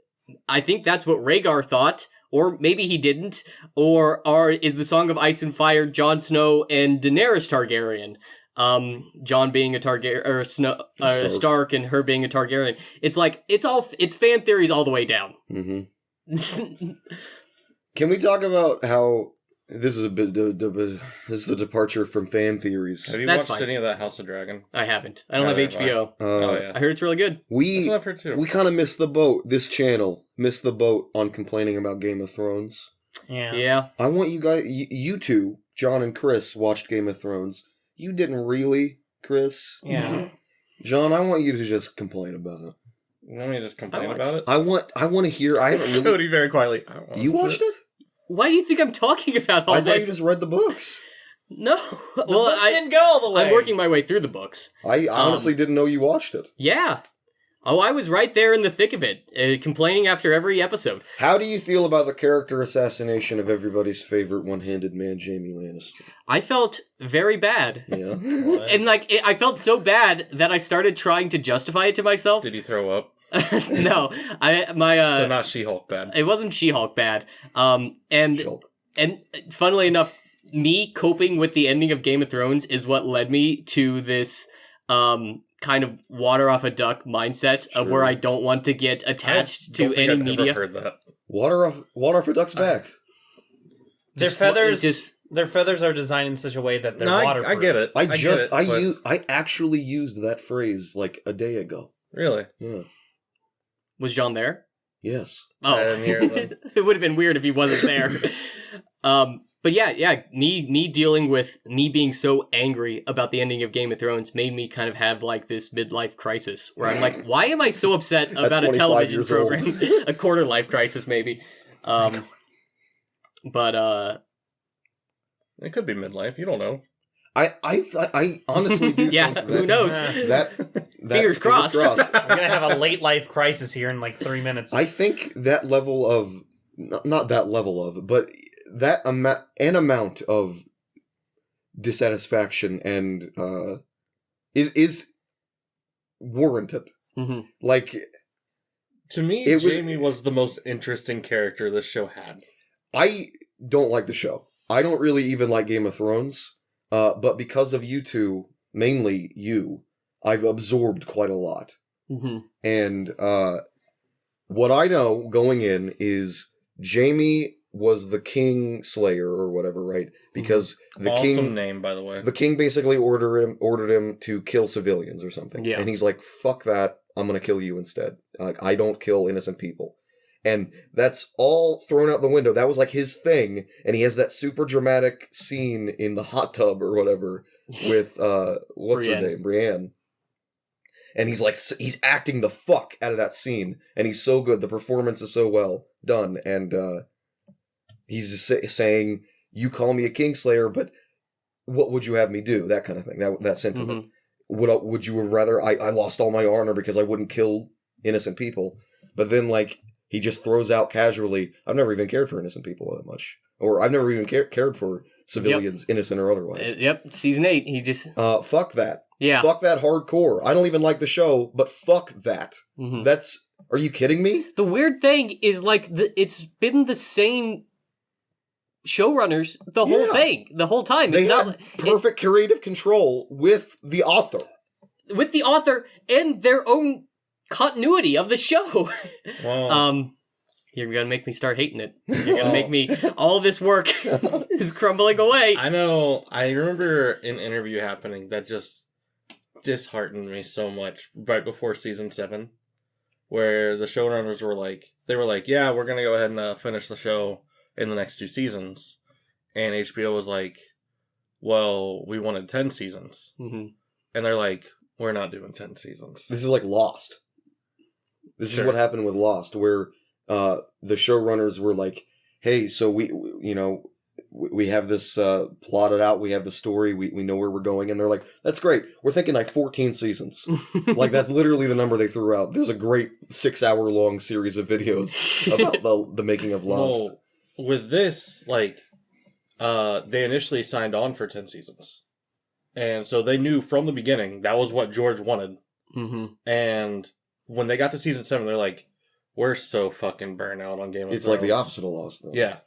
I think that's what Rhaegar thought. Or maybe he didn't. Or is the Song of Ice and Fire Jon Snow and Daenerys Targaryen? Jon being a Targaryen, or Stark, and her being a Targaryen. It's like it's fan theories all the way down. Mm-hmm. Can we talk about how this is a departure from fan theories? Have you watched any of that House of Dragon? I haven't. I don't have HBO. Yeah. I heard it's really good. That's what I've heard too. We kind of missed the boat. This channel missed the boat on complaining about Game of Thrones. Yeah. I want you guys, you two, John and Chris, watched Game of Thrones. You didn't really, Chris. Yeah. John, I want you to just complain about it. You want me to just complain about it? I want to hear. I haven't really. Cody very quietly. You watched it? Why do you think I'm talking about all I this? thought you just read the books. No. The books didn't go all the way. I'm working my way through the books. I honestly didn't know you watched it. Yeah. Oh, I was right there in the thick of it, complaining after every episode. How do you feel about the character assassination of everybody's favorite one-handed man, Jaime Lannister? I felt very bad. Yeah. And I felt so bad that I started trying to justify it to myself. Did he throw up? No, so not She-Hulk bad. It wasn't She-Hulk bad. And funnily enough, me coping with the ending of Game of Thrones is what led me to this kind of water off a duck mindset of where I don't want to get attached to any media. I've never heard that. Water off a duck's back. Their feathers are designed in such a way that they're waterproof. I get it. I actually used that phrase like a day ago. Really? Yeah. Was John there? Yes. Oh, I didn't hear that. it would have been weird if he wasn't there. But yeah, me dealing with me being so angry about the ending of Game of Thrones made me kind of have like this midlife crisis where I'm like, why am I so upset about a 25 television years program? A quarter life crisis, maybe. But It could be midlife. You don't know. I honestly do yeah, think who knows? that Fingers crossed. We're gonna have a late life crisis here in like 3 minutes. I think that level of not that level of, but that amount of dissatisfaction and is warranted. Mm-hmm. Like, To me, Jamie was the most interesting character this show had. I don't like the show. I don't really even like Game of Thrones. But because of you two, mainly you, I've absorbed quite a lot. Mm-hmm. And what I know going in is Jamie was the king slayer or whatever, right? Because the Awesome king name, by the way. the king basically ordered him to kill civilians or something. Yeah. And he's like, "Fuck that! I'm gonna kill you instead. Like, I don't kill innocent people." And that's all thrown out the window. That was like his thing, and he has that super dramatic scene in the hot tub or whatever with what's her name, Brienne. And he's like, he's acting the fuck out of that scene, and he's so good. The performance is so well done, and he's just saying, "You call me a Kingslayer, but what would you have me do?" That kind of thing. That sentiment. Mm-hmm. Would you have rather I lost all my honor because I wouldn't kill innocent people? But then like he just throws out casually, "I've never even cared for innocent people that much, or I've never even cared for civilians, innocent or otherwise." Yep, season 8. He just Fuck that. yeah. Fuck that hardcore. I don't even like the show, but fuck that. Mm-hmm. That's. Are you kidding me? The weird thing is like it's been the same showrunners the whole thing, the whole time. They It's have not perfect creative control with the author. with the author and their own continuity of the show. Well, You're gonna make me start hating it. You're gonna make me all this work is crumbling away. I know. I remember an interview happening that just disheartened me so much right before season 7, where the showrunners were like, "Yeah, we're gonna go ahead and finish the show in the next 2 seasons," and HBO was like, "Well, we wanted 10 seasons," Mm-hmm. and they're like, "We're not doing 10 seasons." This is like Lost. This Sure. is what happened with Lost, where the showrunners were like, "Hey, so we have this plotted out. We have the story. We know where we're going." And they're like, "That's great. We're thinking like 14 seasons." Like that's literally the number they threw out. There's a great 6-hour-long series of videos about the making of Lost. Well, with this, like, they initially signed on for 10 seasons. And so they knew from the beginning that was what George wanted. Mm-hmm. And when they got to season 7, they're like, "We're so fucking burnt out on Game of Thrones." It's like the opposite of Lost, though. Yeah.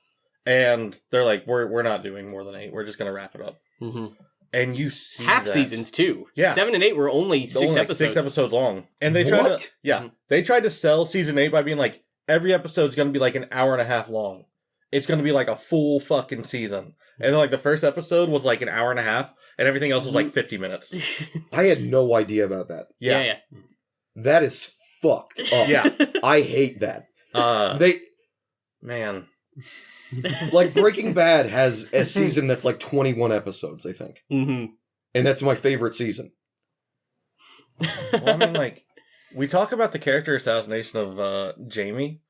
And they're like, we're not doing more than 8. We're just going to wrap it up. Mm-hmm. And you see Half that. seasons too. Yeah. 7 and 8 were only 6 Only, like, episodes. 6 episodes long. And they tried What? to, yeah, Mhm. they tried to sell season 8 by being like, every episode's going to be like an hour and a half long. It's going to be like a full fucking season. And then like the first episode was like an hour and a half, and everything else was like 50 minutes. I had no idea about that. Yeah. That is fucked up. Yeah. I hate that. They, man. Like Breaking Bad has a season that's like 21 episodes, I think. Mm-hmm. And that's my favorite season. Well, I mean, like, we talk about the character assassination of Jamie.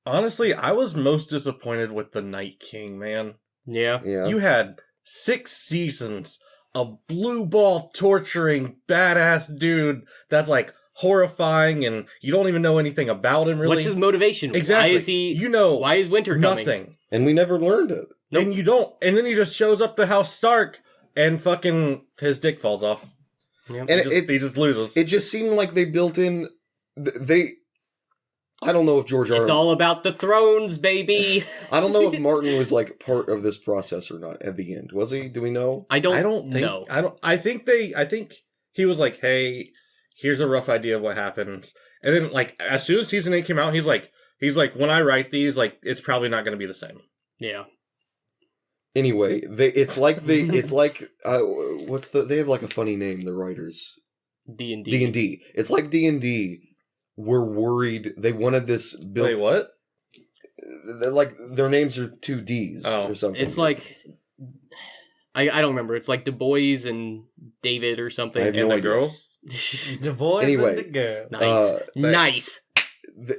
Honestly, I was most disappointed with the Night King, man. Yeah. Yeah. You had 6 seasons of blue ball torturing badass dude that's like horrifying, and you don't even know anything about him really. What's his motivation? Exactly. Why is he? You know, Why is winter coming? nothing. And we never learned it. Nope. And you don't. And then he just shows up to House Stark, and fucking his dick falls off. Yep. And He just loses. It just seemed like they built in... They... I don't know if George R. It's all about the thrones, baby. I don't know if Martin was like part of this process or not at the end. Was he? Do we know? I don't think. know. I think he was like, "Hey, here's a rough idea of what happens." And then, like, as soon as season 8 came out, he's like, "When I write these, like, it's probably not going to be the same." Yeah. Anyway, they have like a funny name, the writers. D&D. D&D. It's like D&D. We're worried. They wanted this built. Wait, what? Like their names are 2 Ds or something. It's like I don't remember. It's like Du Bois and David or something. I have And no the idea. girls? The boys Anyway. and the girls. Nice. Nice.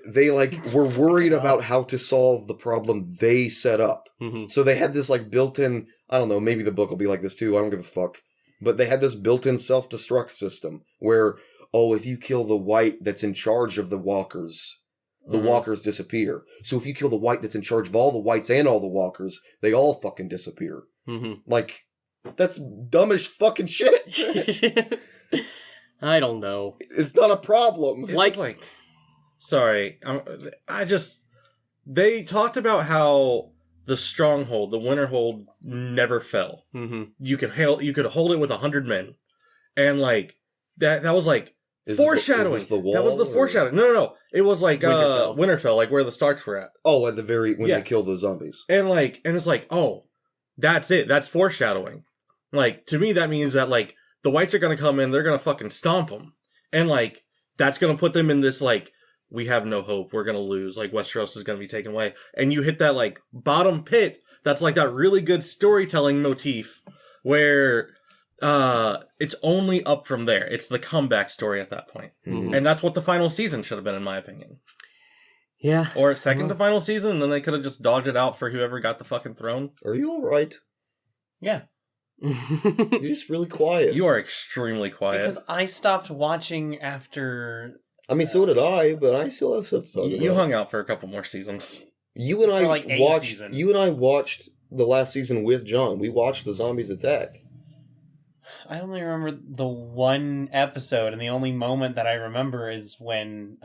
They like were worried about how to solve the problem they set up. Mm-hmm. So they had this like built-in, I don't know, maybe the book will be like this too, I don't give a fuck. But they had this built-in self-destruct system where, if you kill the white that's in charge of the walkers, the walkers disappear. So if you kill the white that's in charge of all the whites and all the walkers, they all fucking disappear. Mm-hmm. Like, that's dumb as fucking shit. I don't know. It's not a problem. It's like sorry, they talked about how the stronghold, the Winterhold, never fell. Mm-hmm. You could hold it with 100 men, and like that was like foreshadowing. Is this the wall, that was the foreshadowing. No. It was like Winterfell. Winterfell, like where the Starks were at. Oh, at the very when Yeah. they kill the zombies. And it's like, oh, that's it. That's foreshadowing. Like, to me, that means that like the whites are gonna come in, they're gonna fucking stomp them, and like that's gonna put them in this like, we have no hope, we're gonna lose, like Westeros is gonna be taken away, and you hit that like bottom pit. That's like that really good storytelling motif where it's only up from there. It's the comeback story at that point. Mhm. And that's what the final season should have been, in my opinion. Yeah. Or second to final season, and then they could have just dogged it out for whoever got the fucking throne. Are you alright? Yeah. You're just really quiet. You are extremely quiet. Because I stopped watching after... I mean, so did I, but I still have stuff to talk about. You hung out for a couple more seasons. You and I For like a watched. season. You and I watched the last season with John. We watched the zombies attack. I only remember the one episode, and the only moment that I remember is when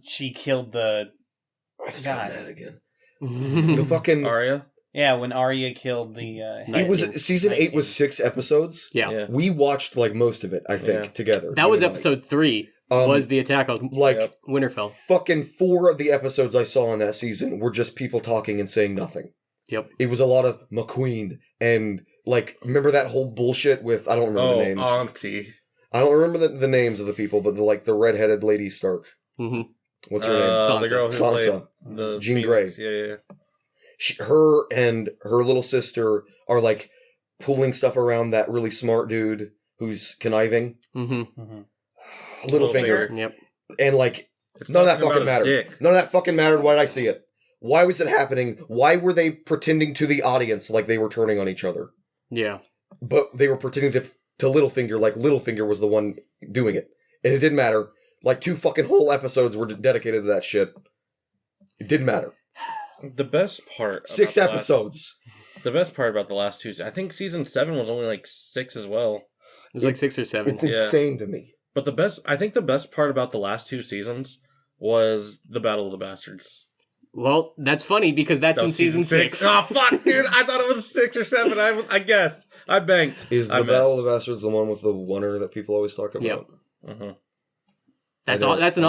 she killed the... I just God. got mad again. The fucking. Arya? Yeah, when Arya killed the... It was season 8 was 6 episodes. Yeah. We watched like most of it, I think, Yeah. together. That was you and I. episode 3. Was the attack on like Yep. Winterfell. fucking 4 of the episodes I saw in that season were just people talking and saying nothing. Yep. It was a lot of McQueen and like remember that whole bullshit with I don't remember the names. Auntie. I don't remember the names of the people, but the redheaded lady Stark. Mm-hmm. What's her name? Sansa. The girl who Sansa. played the Jean Phoenix. Grey. Yeah. Her and her little sister are like pulling stuff around that really smart dude who's conniving. Mm-hmm. Mhm. Littlefinger. Yep. And like It's none of that talking fucking about his mattered. dick. None of that fucking mattered. Why did I see it? Why was it happening? Why were they pretending to the audience like they were turning on each other? Yeah. But they were pretending to Littlefinger like Littlefinger was the one doing it. And it didn't matter. Like 2 fucking whole episodes were dedicated to that shit. It didn't matter. The best part... 6 about episodes. The best part about the last 2... I think season 7 was only like 6 as well. It was like 6 or 7. It's Yeah. insane to me. But I think the best part about the last 2 seasons was the Battle of the Bastards. Well, that's funny because that's That in was season 6. Oh, fuck, dude. I thought it was 6 or 7. I guessed. I banked. Is I the Battle of missed. the Bastards the one with the oneer that people always talk about? Yep. Mm-hmm. That's an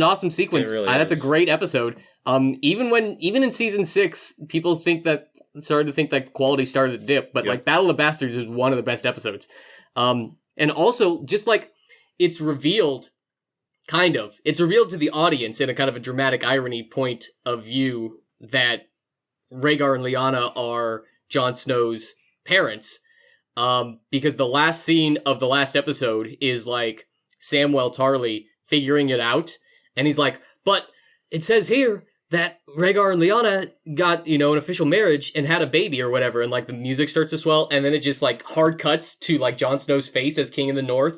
awesome sequence. It really That's a is. great episode. Even in season 6, people started to think that quality started to dip, but Yep. like Battle of the Bastards is one of the best episodes. And also just like it's revealed to the audience in a kind of a dramatic irony point of view that Rhaegar and Lyanna are Jon Snow's parents. Because the last scene of the last episode is like Samwell Tarly figuring it out, and he's like, but it says here that Rhaegar and Lyanna got, an official marriage and had a baby or whatever, and like the music starts to swell, and then it just like hard cuts to like Jon Snow's face as King of the North,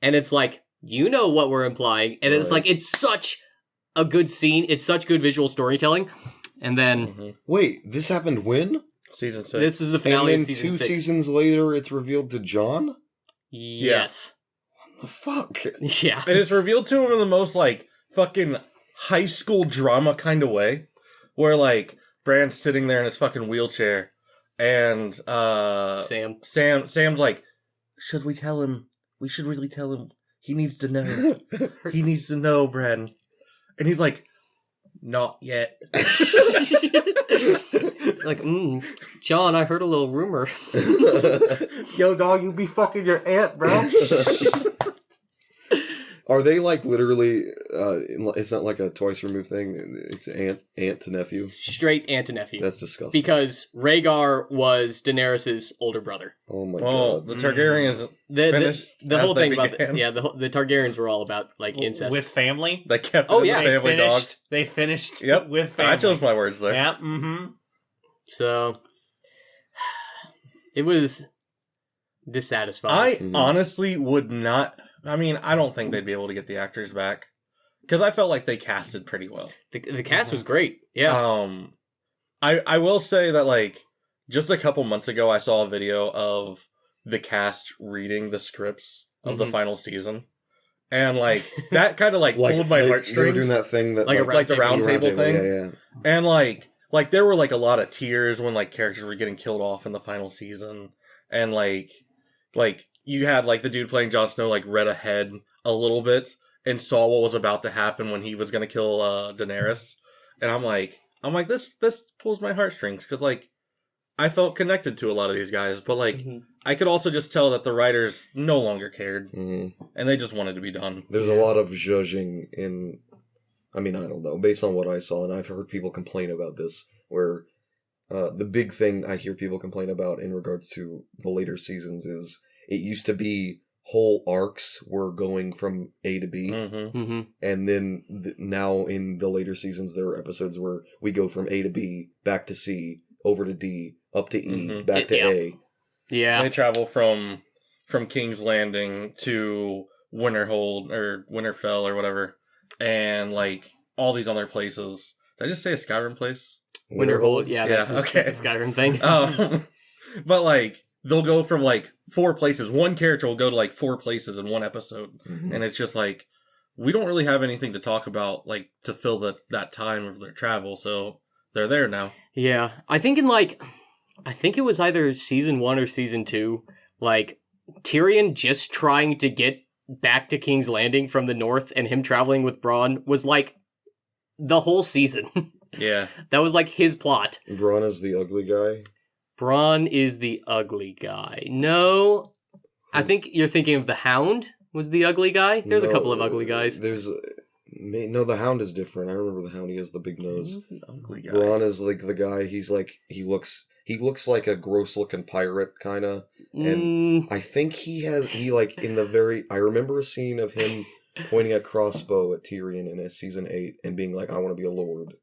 and it's like, you know what we're implying, and it's like, it's such a good scene, it's such good visual storytelling, and then Mm-hmm. Wait, this happened when? Season 6. this is the And finale then of season 2 6. seasons later, it's revealed to John? Yes. The fuck? Yeah. And it's revealed to him in the most, like, fucking high school drama kind of way. Where, like, Bran's sitting there in his fucking wheelchair. And, Sam's like, should we tell him? We should really tell him. He needs to know. He needs to know, Bran. And he's like, not yet. Like, John, I heard a little rumor. Yo, dog, you be fucking your aunt, bro. Are they like literally? It's not like a twice removed thing. It's aunt to nephew. Straight aunt to nephew. That's disgusting. Because Rhaegar was Daenerys' older brother. Oh my Well, god. the Targaryens The as whole they thing about began. the Targaryens were all about like incest. With family. They kept Oh, it in yeah. the family dog. They finished Yep. with family. I chose my words there. Yeah, mm-hmm. So it was dissatisfying. I Mhm. honestly would not. I mean, I don't think they'd be able to get the actors back because I felt like they casted pretty well. The cast was great. Yeah. I will say that like just a couple months ago, I saw a video of the cast reading the scripts of the Mhm. final season, and like that kind of like pulled my they were heartstrings. doing that thing that Like a like the round table thing. Yeah. And like there were like a lot of tears when like characters were getting killed off in the final season, and like you had like the dude playing Jon Snow like read ahead a little bit and saw what was about to happen when he was gonna kill Daenerys, and I'm like this pulls my heartstrings because like I felt connected to a lot of these guys, but like Mhm. I could also just tell that the writers no longer cared hmm and they just wanted to be done. There's a lot of judging in. I mean, I don't know. Based on what I saw, and I've heard people complain about this, where the big thing I hear people complain about in regards to the later seasons is it used to be whole arcs were going from A to B, Mm-hmm. Mm-hmm. and then now in the later seasons there are episodes where we go from A to B, back to C, over to D, up to E, Mhm. back to Yeah. A. Yeah. They travel from King's Landing to Winterhold or Winterfell or whatever, and like all these other places. Did I just say a Skyrim place? Winterhold. Yeah. Yeah, That's okay. the Skyrim thing. But like they'll go from like 4 places. One character will go to like 4 places in one episode, Mhm. and it's just like we don't really have anything to talk about like to fill that time of their travel. So they're there now. Yeah, I think it was either season 1 or season 2. Like Tyrion just trying to get back to King's Landing from the north, and him traveling with Bronn was like the whole season. Yeah. That was like his plot. Bronn is the ugly guy. Bronn is the ugly guy. No, I think you're thinking of the Hound was the ugly guy. There's a No, couple of ugly guys. There's no, the Hound is different. I remember the Hound. He has the big nose. Who's the ugly guy? Bronn is like the guy. He's like he looks like a gross looking pirate kind of. And I think he like in the very. I remember a scene of him pointing a crossbow at Tyrion in season 8 and being like, "I want to be a lord."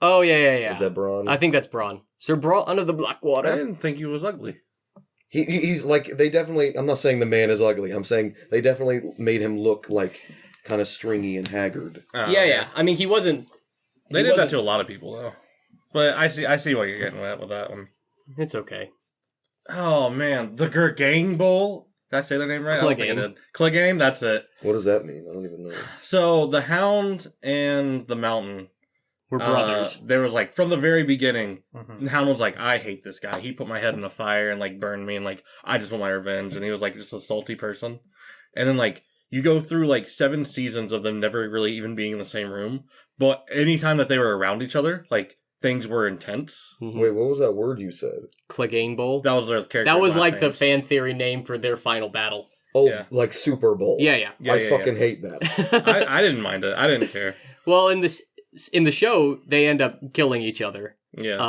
Oh yeah. Is that Bronn? I think that's Bronn. Sir Bronn of the I Blackwater. didn't think he was ugly. He's like they definitely. I'm not saying the man is ugly. I'm saying they definitely made him look like kind of stringy and haggard. Yeah. I mean, he wasn't. They he did that wasn't- to a lot of people though. But I see what you're getting at with that one. It's okay. Oh man, the Gurgang Bowl. Did I say their name right? I don't think I did. Clegane, that's it. What does that mean? I don't even know. So the Hound and the Mountain We're brothers. There was like from the very beginning, Mm-hmm. the Hound was like, I hate this guy. He put my head in a fire and like burned me, and like I just want my revenge. And he was like just a salty person. And then like you go through like 7 seasons of them never really even being in the same room, but anytime that they were around each other, like things were intense. Mhm. Wait, what was that word you said? Clegane Bowl. That was their character. That was like the fan theory name for their final battle. Oh, Yeah. like Super Bowl. Yeah. I fucking hate that. I didn't mind it. I didn't care. Well, in the show, they end up killing each other. Yeah.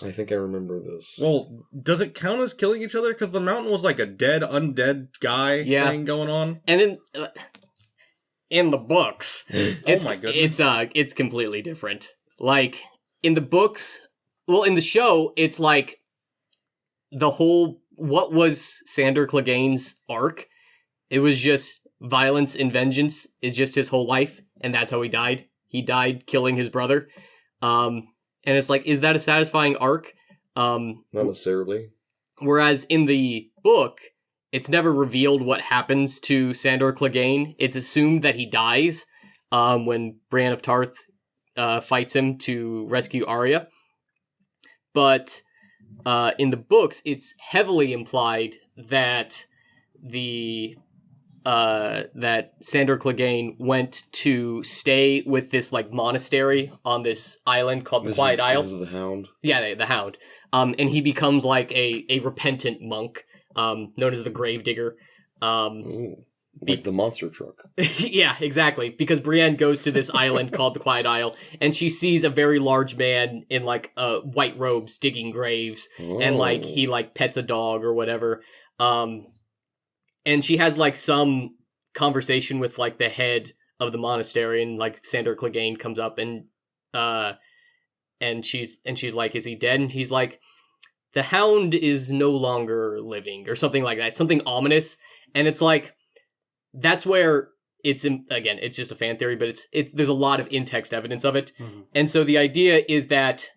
I think I remember this. Well, does it count as killing each other? Because the Mountain was like a dead, undead guy thing going on. And in the books, it's, my goodness. it's completely different. Like in the books, well, in the show, it's like the whole what was Sandor Clegane's arc. It was just violence and vengeance is just his whole life, and that's how he died. He died killing his brother. And it's like, is that a satisfying arc? Not necessarily. Whereas in the book, it's never revealed what happens to Sandor Clegane. It's assumed that he dies when Bran of Tarth fights him to rescue Arya. But in the books, it's heavily implied that that Sandor Clegane went to stay with this like monastery on this island called the Quiet Isle. This is the Hound. Yeah, the Hound. And he becomes like a repentant monk, known as the Gravedigger. Ooh. Like the monster truck. Yeah, exactly. Because Brienne goes to this island called the Quiet Isle, and she sees a very large man in like white robes digging graves, and like he like pets a dog or whatever. And she has like some conversation with like the head of the monastery, and like Sandor Clegane comes up and she's like, "Is he dead?" And he's like, "The Hound is no longer living," or something like that. Something ominous, and it's like. That's where again, it's just a fan theory, but it's there's a lot of in-text evidence of it. Mhm. And so the idea is that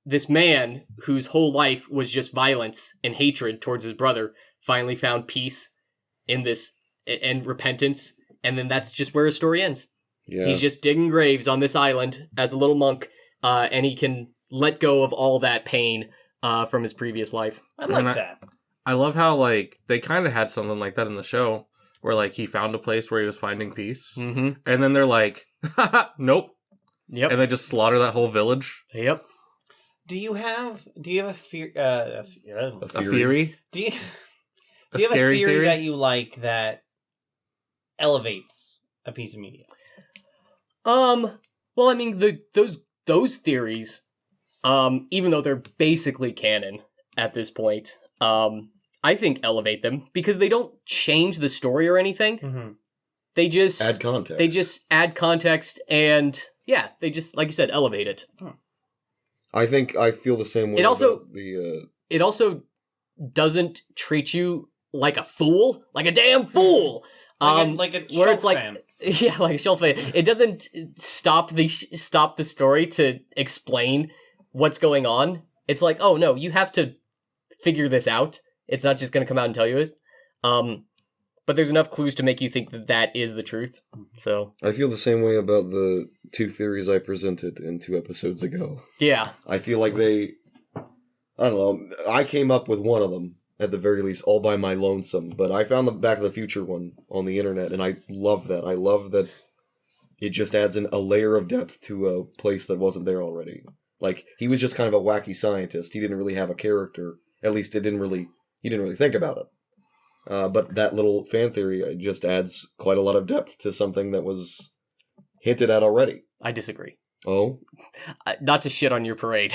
this man whose whole life was just violence and hatred towards his brother finally found peace in this and repentance, and then that's just where his story ends. Yeah. He's just digging graves on this island as a little monk, and he can let go of all that pain from his previous life. I like And that. I love how, like, they kind of had something like that in the show, where, like, he found a place where he was finding peace, Mm-hmm. and then they're like, nope, Yep. and they just slaughter that whole village. Yep. Do you have a fear? A theory? Do you A do you have a scary theory, theory? that you like that elevates a piece of media? Well, I mean, those theories, even though they're basically canon at this point, I think elevate them because they don't change the story or anything. Mm-hmm. They just Add context. They just add context and yeah, they just like you said, elevate it. I think I feel the same way. It also- about the It also doesn't treat you like a fool, like a damn fool. Like a where it's Shulk like fan. yeah, like a Shulk fan. It doesn't stop the story to explain what's going on. It's like, oh no, you have to figure this out. It's not just going to come out and tell you it. But there's enough clues to make you think that that is the truth. So I feel the same way about the two theories I presented in 2 episodes ago. yeah, I feel like I don't know, I came up with one of them, at the very least, all by my lonesome, but I found the Back to the Future one on the internet, and I love that. I love that it just adds a layer of depth to a place that wasn't there already. Like, he was just kind of a wacky scientist. He didn't really have a character. At least he didn't really think about it. But that little fan theory just adds quite a lot of depth to something that was hinted at already. I disagree. Oh? Not to shit on your parade,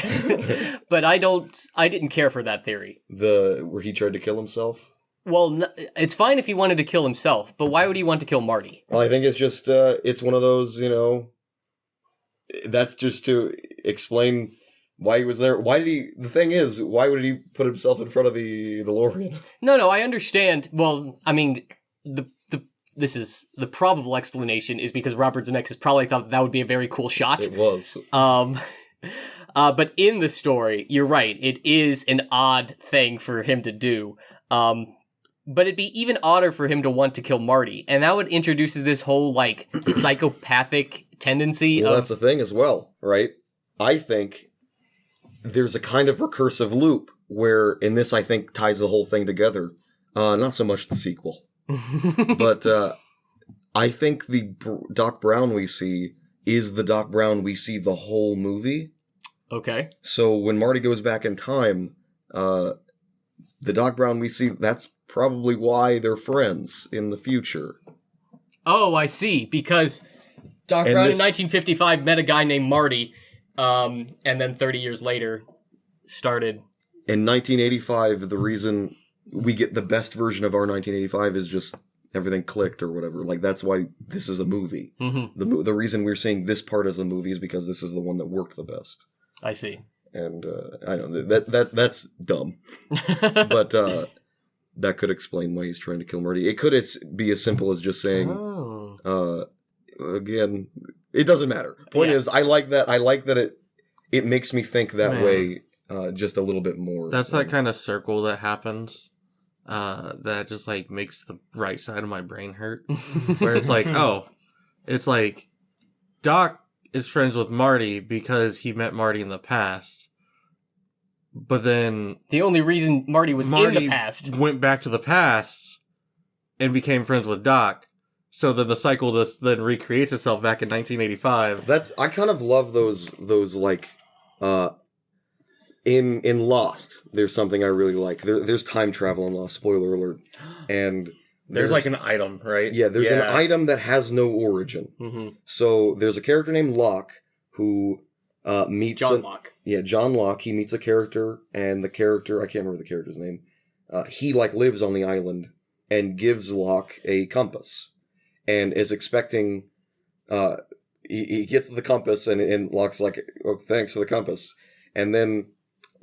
but I didn't care for that theory. Where he tried to kill himself? Well, it's fine if he wanted to kill himself, but why would he want to kill Marty? Well, I think it's just, it's one of those, that's just to explain why he was there. The thing is, why would he put himself in front of the DeLorean? No, I understand. Well, I mean, this is the probable explanation is because Robert Zemeckis probably thought that would be a very cool shot. It was. But in the story, you're right. It is an odd thing for him to do. But it'd be even odder for him to want to kill Marty, and that would introduces this whole like psychopathic tendency. Well, that's the thing as well, right? I think there's a kind of recursive loop where, and this I think ties the whole thing together. Not so much the sequel, but I think the Doc Brown we see is the Doc Brown we see the whole movie. Okay. So when Marty goes back in time, the Doc Brown we see, that's probably why they're friends in the future. Oh, I see. Because Doc And Brown this- in 1955 met a guy named Marty, and then 30 years later started. In 1985, the reason we get the best version of our 1985 is just everything clicked or whatever. Like, that's why this is a movie. Mm-hmm. The reason we're seeing this part as a movie is because this is the one that worked the best. I see. And I don't know, that's dumb. But that could explain why he's trying to kill Marty. It could be as simple as just saying, Oh. again, it doesn't matter. Point Yeah. is, I like that it makes me think that Man. way just a little bit more. That's that kind of circle that happens that just like makes the right side of my brain hurt. Where it's like, oh, it's like Doc is friends with Marty because he met Marty in the past. But then The only reason Marty was in the past. went back to the past and became friends with Doc. So then the cycle then recreates itself back in 1985. I kind of love those like in Lost. There's something I really like. There's time travel in Lost. Spoiler alert. And There's like an item, right? Yeah, there's an item that has no origin. Mm-hmm. So there's a character named Locke who meets... John Locke. Yeah, John Locke. He meets a character, and the character... I can't remember the character's name. He, like, lives on the island and gives Locke a compass. And is expecting... He gets the compass, and Locke's like, oh, thanks for the compass. And then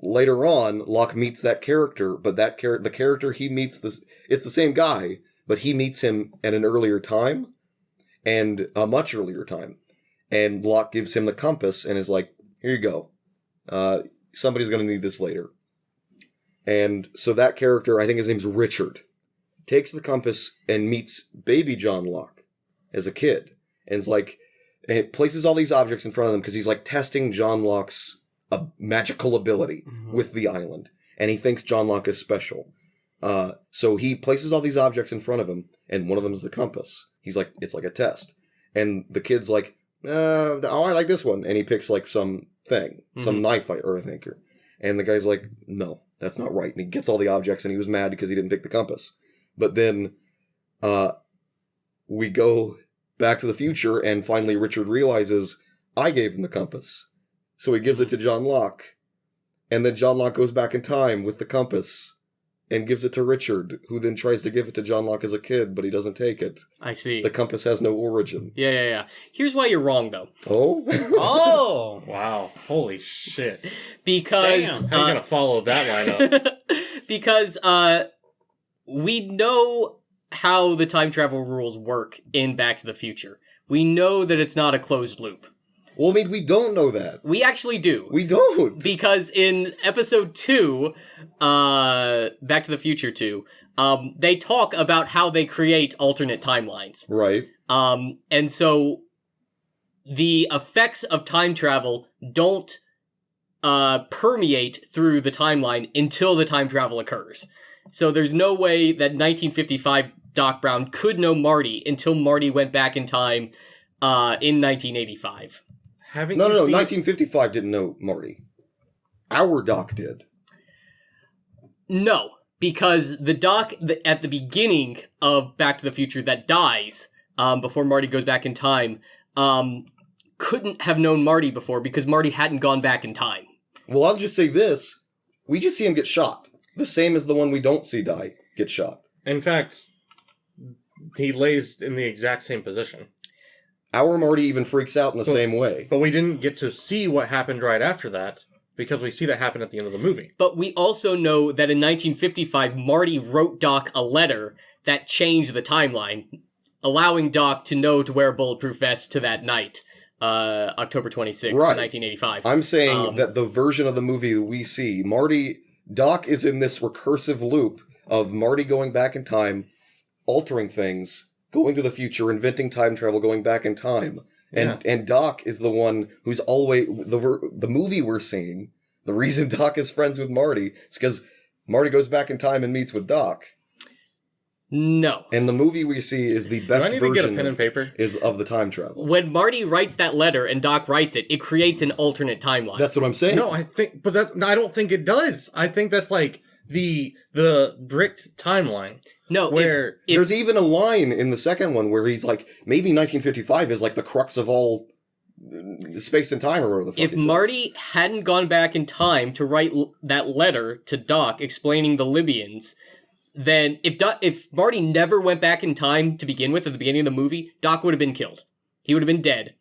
later on, Locke meets that character, but the character he meets, it's the same guy, but he meets him at an earlier time, and a much earlier time. And Locke gives him the compass and is like, here you go. Somebody's going to need this later. And so that character, I think his name's Richard, takes the compass and meets baby John Locke as a kid. And is like, and it places all these objects in front of them because he's like testing John Locke's magical ability with the island. And he thinks John Locke is special. So he places all these objects in front of him, and one of them is the compass. He's like, it's like a test. And the kid's like, oh, I like this one. And he picks like some thing, some knife fighter, I think. And the guy's like, no, that's not right. And he gets all the objects, and he was mad because he didn't pick the compass. But then we go back to the future, and finally Richard realizes, I gave him the compass. So he gives it to John Locke. And then John Locke goes back in time with the compass and gives it to Richard, who then tries to give it to John Locke as a kid, but he doesn't take it. I see. The compass has no origin. Yeah. Here's why you're wrong, though. Oh? Oh! Wow. Holy shit. Because... Damn. How are you going to follow that line up? Because we know how the time travel rules work in Back to the Future. We know that it's not a closed loop. Well, I mean, we don't know that. We actually do. We don't. Because in episode 2, Back to the Future 2, they talk about how they create alternate timelines. Right. And so the effects of time travel don't permeate through the timeline until the time travel occurs. So there's no way that 1955 Doc Brown could know Marty until Marty went back in time in 1985. No, 1955 didn't know Marty. Our Doc did. No, because the Doc at the beginning of Back to the Future that dies before Marty goes back in time couldn't have known Marty before because Marty hadn't gone back in time. Well, I'll just say this. We just see him get shot. The same as the one we don't see die get shot. In fact, he lays in the exact same position. Our Marty even freaks out in the same way. But we didn't get to see what happened right after that, because we see that happen at the end of the movie. But we also know that in 1955, Marty wrote Doc a letter that changed the timeline, allowing Doc to know to wear a bulletproof vest to that night, October 26th, 1985. I'm saying that the version of the movie that we see, Doc is in this recursive loop of Marty going back in time, altering things, going to the future, inventing time travel, going back in time. And Doc is the one who's always... The movie we're seeing, the reason Doc is friends with Marty is because Marty goes back in time and meets with Doc. No. And the movie we see is the best version get a pen and paper? Of the time travel. When Marty writes that letter and Doc writes it, it creates an alternate timeline. That's what I'm saying. No, I don't think it does. I think that's like the bricked timeline. No, where there's even a line in the second one where he's like, maybe 1955 is like the crux of all space and time, or whatever the fuck. If Marty hadn't gone back in time to write that letter to Doc explaining the Libyans, then if Marty never went back in time to begin with at the beginning of the movie, Doc would have been killed. He would have been dead.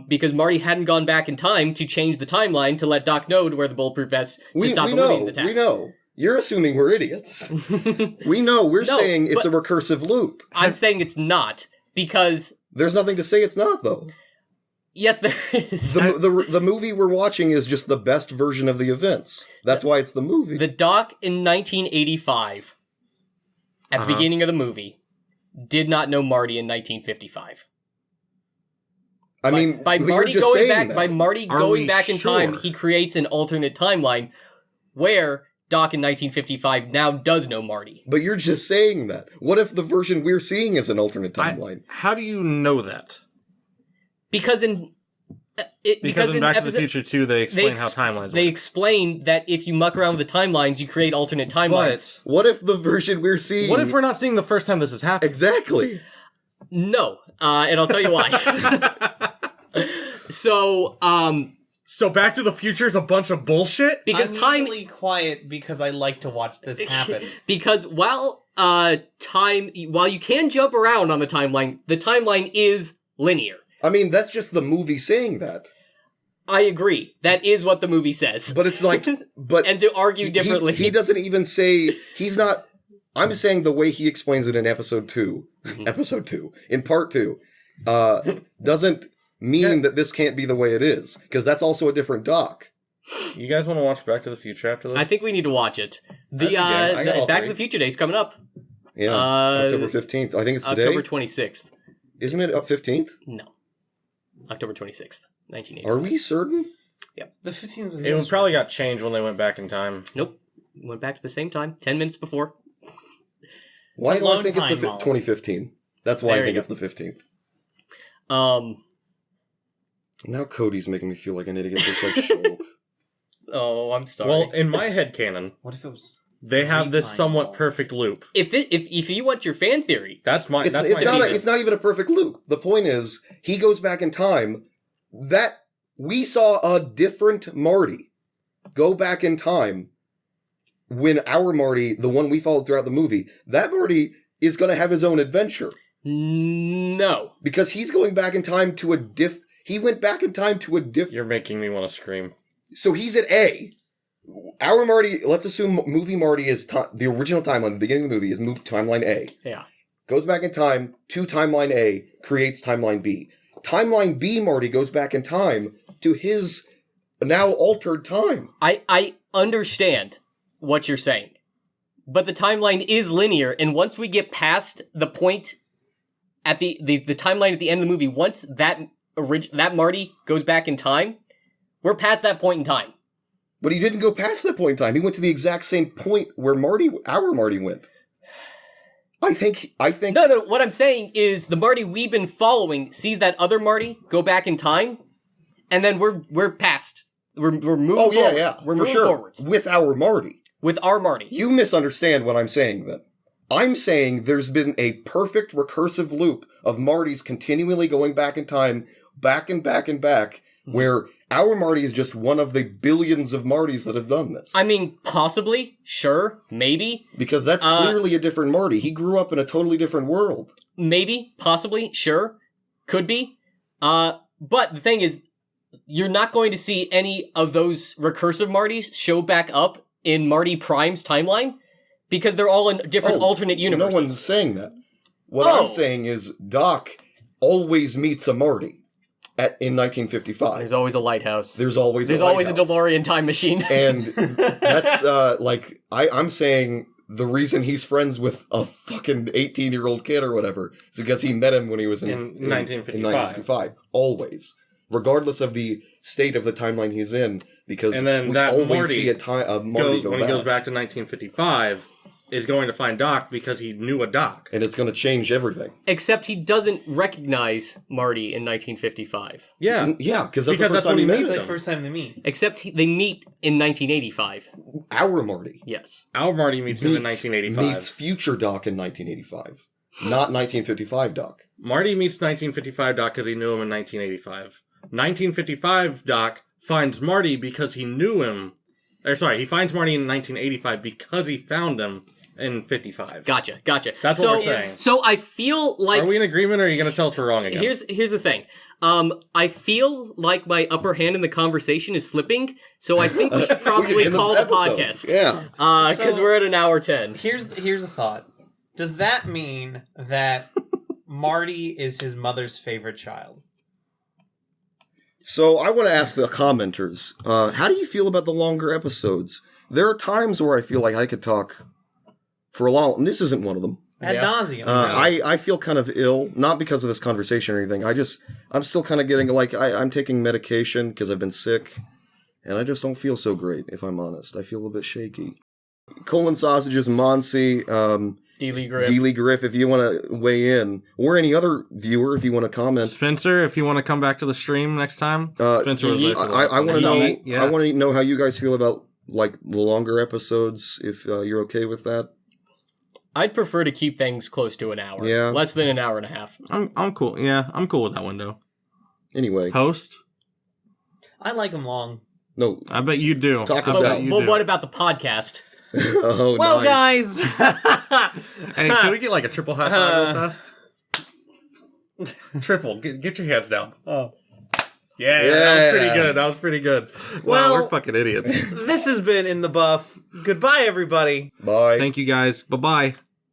Because Marty hadn't gone back in time to change the timeline to let Doc know to wear the bulletproof vest to stop the Libyans attack. We know. You're assuming we're idiots. We know. We're saying it's a recursive loop. I'm saying it's not, because... There's nothing to say it's not, though. Yes, there is. The movie we're watching is just the best version of the events. That's why it's the movie. The Doc in 1985, at the beginning of the movie, did not know Marty in 1955. By Marty going back in time, he creates an alternate timeline where Doc in 1955 now does know Marty. But you're just saying that. What if the version we're seeing is an alternate timeline? How do you know that? Because Because in Back to the Future 2, they explain how timelines They work. explain that if you muck around with the timelines, you create alternate timelines. But What if the version we're seeing... what if we're not seeing the first time this has happened? Exactly. No, and I'll tell you why. So Back to the Future is a bunch of bullshit? because I'm time usually quiet because I like to watch this happen. because while you can jump around on the timeline is linear. I mean, that's just the movie saying that. I agree. That is what the movie says. But it's like... but and to argue differently. He doesn't even say... He's not... I'm saying the way he explains it in episode 2, in part 2, doesn't mean that this can't be the way it is, because that's also a different doc. You guys want to watch Back to the Future after this? I think we need to watch it. I got all Back three. to the Future Day is coming up. Yeah, October 15th. I think it's today. October 26th. Isn't it up 15th? No. October 26th, 1980. Are we certain? The 15th. It probably got changed when they went back in time. Nope. Went back to the same time, 10 minutes before. Why do I alone think it's the time, Molly. 2015? That's why There I think you it's the 15th. Now Cody's making me feel like an idiot, just like Shulk. Oh, I'm sorry. Well, in my headcanon, What if it was? they have this Time somewhat Mall. perfect loop. if you want your fan theory, That's my It's, that's it's my not thesis. it's not even a perfect loop. The point is, he goes back in time. That we saw a different Marty go back in time when our Marty, the one we followed throughout the movie, that Marty is going to have his own adventure no. because he's going back in time to he went back in time to a different. You're making me want to scream. So he's at A. Our Marty, let's assume movie Marty is the original timeline, the beginning of the movie is timeline A. Yeah. Goes back in time to timeline A, creates timeline B. Timeline B Marty goes back in time to his now altered time. I understand what you're saying. But the timeline is linear, and once we get past the point at the timeline at the end of the movie, once that Marty goes back in time, we're past that point in time. But he didn't go past that point in time. He went to the exact same point where our Marty went. I think. No, what I'm saying is the Marty we've been following sees that other Marty go back in time, and then we're past. We're moving Oh, yeah, forwards. yeah. We're for moving sure. forwards. With our Marty. With our Marty. You misunderstand what I'm saying then. I'm saying there's been a perfect recursive loop of Martys continually going back in time, back and back and back, where our Marty is just one of the billions of Martys that have done this. I mean, possibly, sure, maybe. Because that's clearly a different Marty. He grew up in a totally different world. Maybe, possibly, sure, could be. But the thing is, you're not going to see any of those recursive Martys show back up in Marty Prime's timeline because they're all in different alternate universes. No one's saying that. What I'm saying is Doc always meets a Marty in 1955. There's always a lighthouse. There's always a DeLorean time machine. And that's I'm saying the reason he's friends with a fucking 18-year-old kid or whatever is because he met him when he was in 1955. In 1955. Always. Regardless of the state of the timeline he's in, because and then we that always Marty see Marty go when back. he goes back to 1955 is going to find Doc because he knew a Doc. And it's going to change everything. Except he doesn't recognize Marty in 1955. Yeah. Yeah, because that's the Because first time he when he meets meets him. It's the first time they meet. Except they meet in 1985. Our Marty. Yes. Our Marty meets him in 1985. Meets future Doc in 1985. Not 1955 Doc. Marty meets 1955 Doc because he knew him in 1985. 1955 Doc finds Marty because he knew him. He finds Marty in 1985 because he found him in 55. Gotcha. That's what we're saying. So I feel like... Are we in agreement, or are you going to tell us we're wrong again? Here's the thing. I feel like my upper hand in the conversation is slipping, so I think we should probably End of call the episode. podcast. Yeah. Because we're at an hour 10. Here's a thought. Does that mean that Marty is his mother's favorite child? So I want to ask the commenters, how do you feel about the longer episodes? There are times where I feel like I could talk for a long, and this isn't one of them. Ad nauseum. I feel kind of ill, not because of this conversation or anything. I'm still kind of getting, I'm taking medication because I've been sick, and I just don't feel so great, if I'm honest. I feel a bit shaky. Colon sausages, Monsi, D-Lee Griff. D-Lee Griff, if you want to weigh in, or any other viewer, if you want to comment. Spencer, if you want to come back to the stream next time. Spencer was there for the last I one. want to know. Yeah. I want to know how you guys feel about like the longer episodes. If you're okay with that. I'd prefer to keep things close to an hour. Yeah. Less than an hour and a half. I'm cool. Yeah, I'm cool with that window. Anyway, Host? I like them long. no. I bet you do. Talk I us bet out. you But do. what about the podcast? Oh, Well, nice. guys. Hey, can we get like a triple high five real fast? Triple. Get your hands down. Oh. Yeah, that was pretty good. Wow, Well- we're fucking idiots. This has been In the Buff. Goodbye, everybody. Bye. Thank you guys. Bye-bye.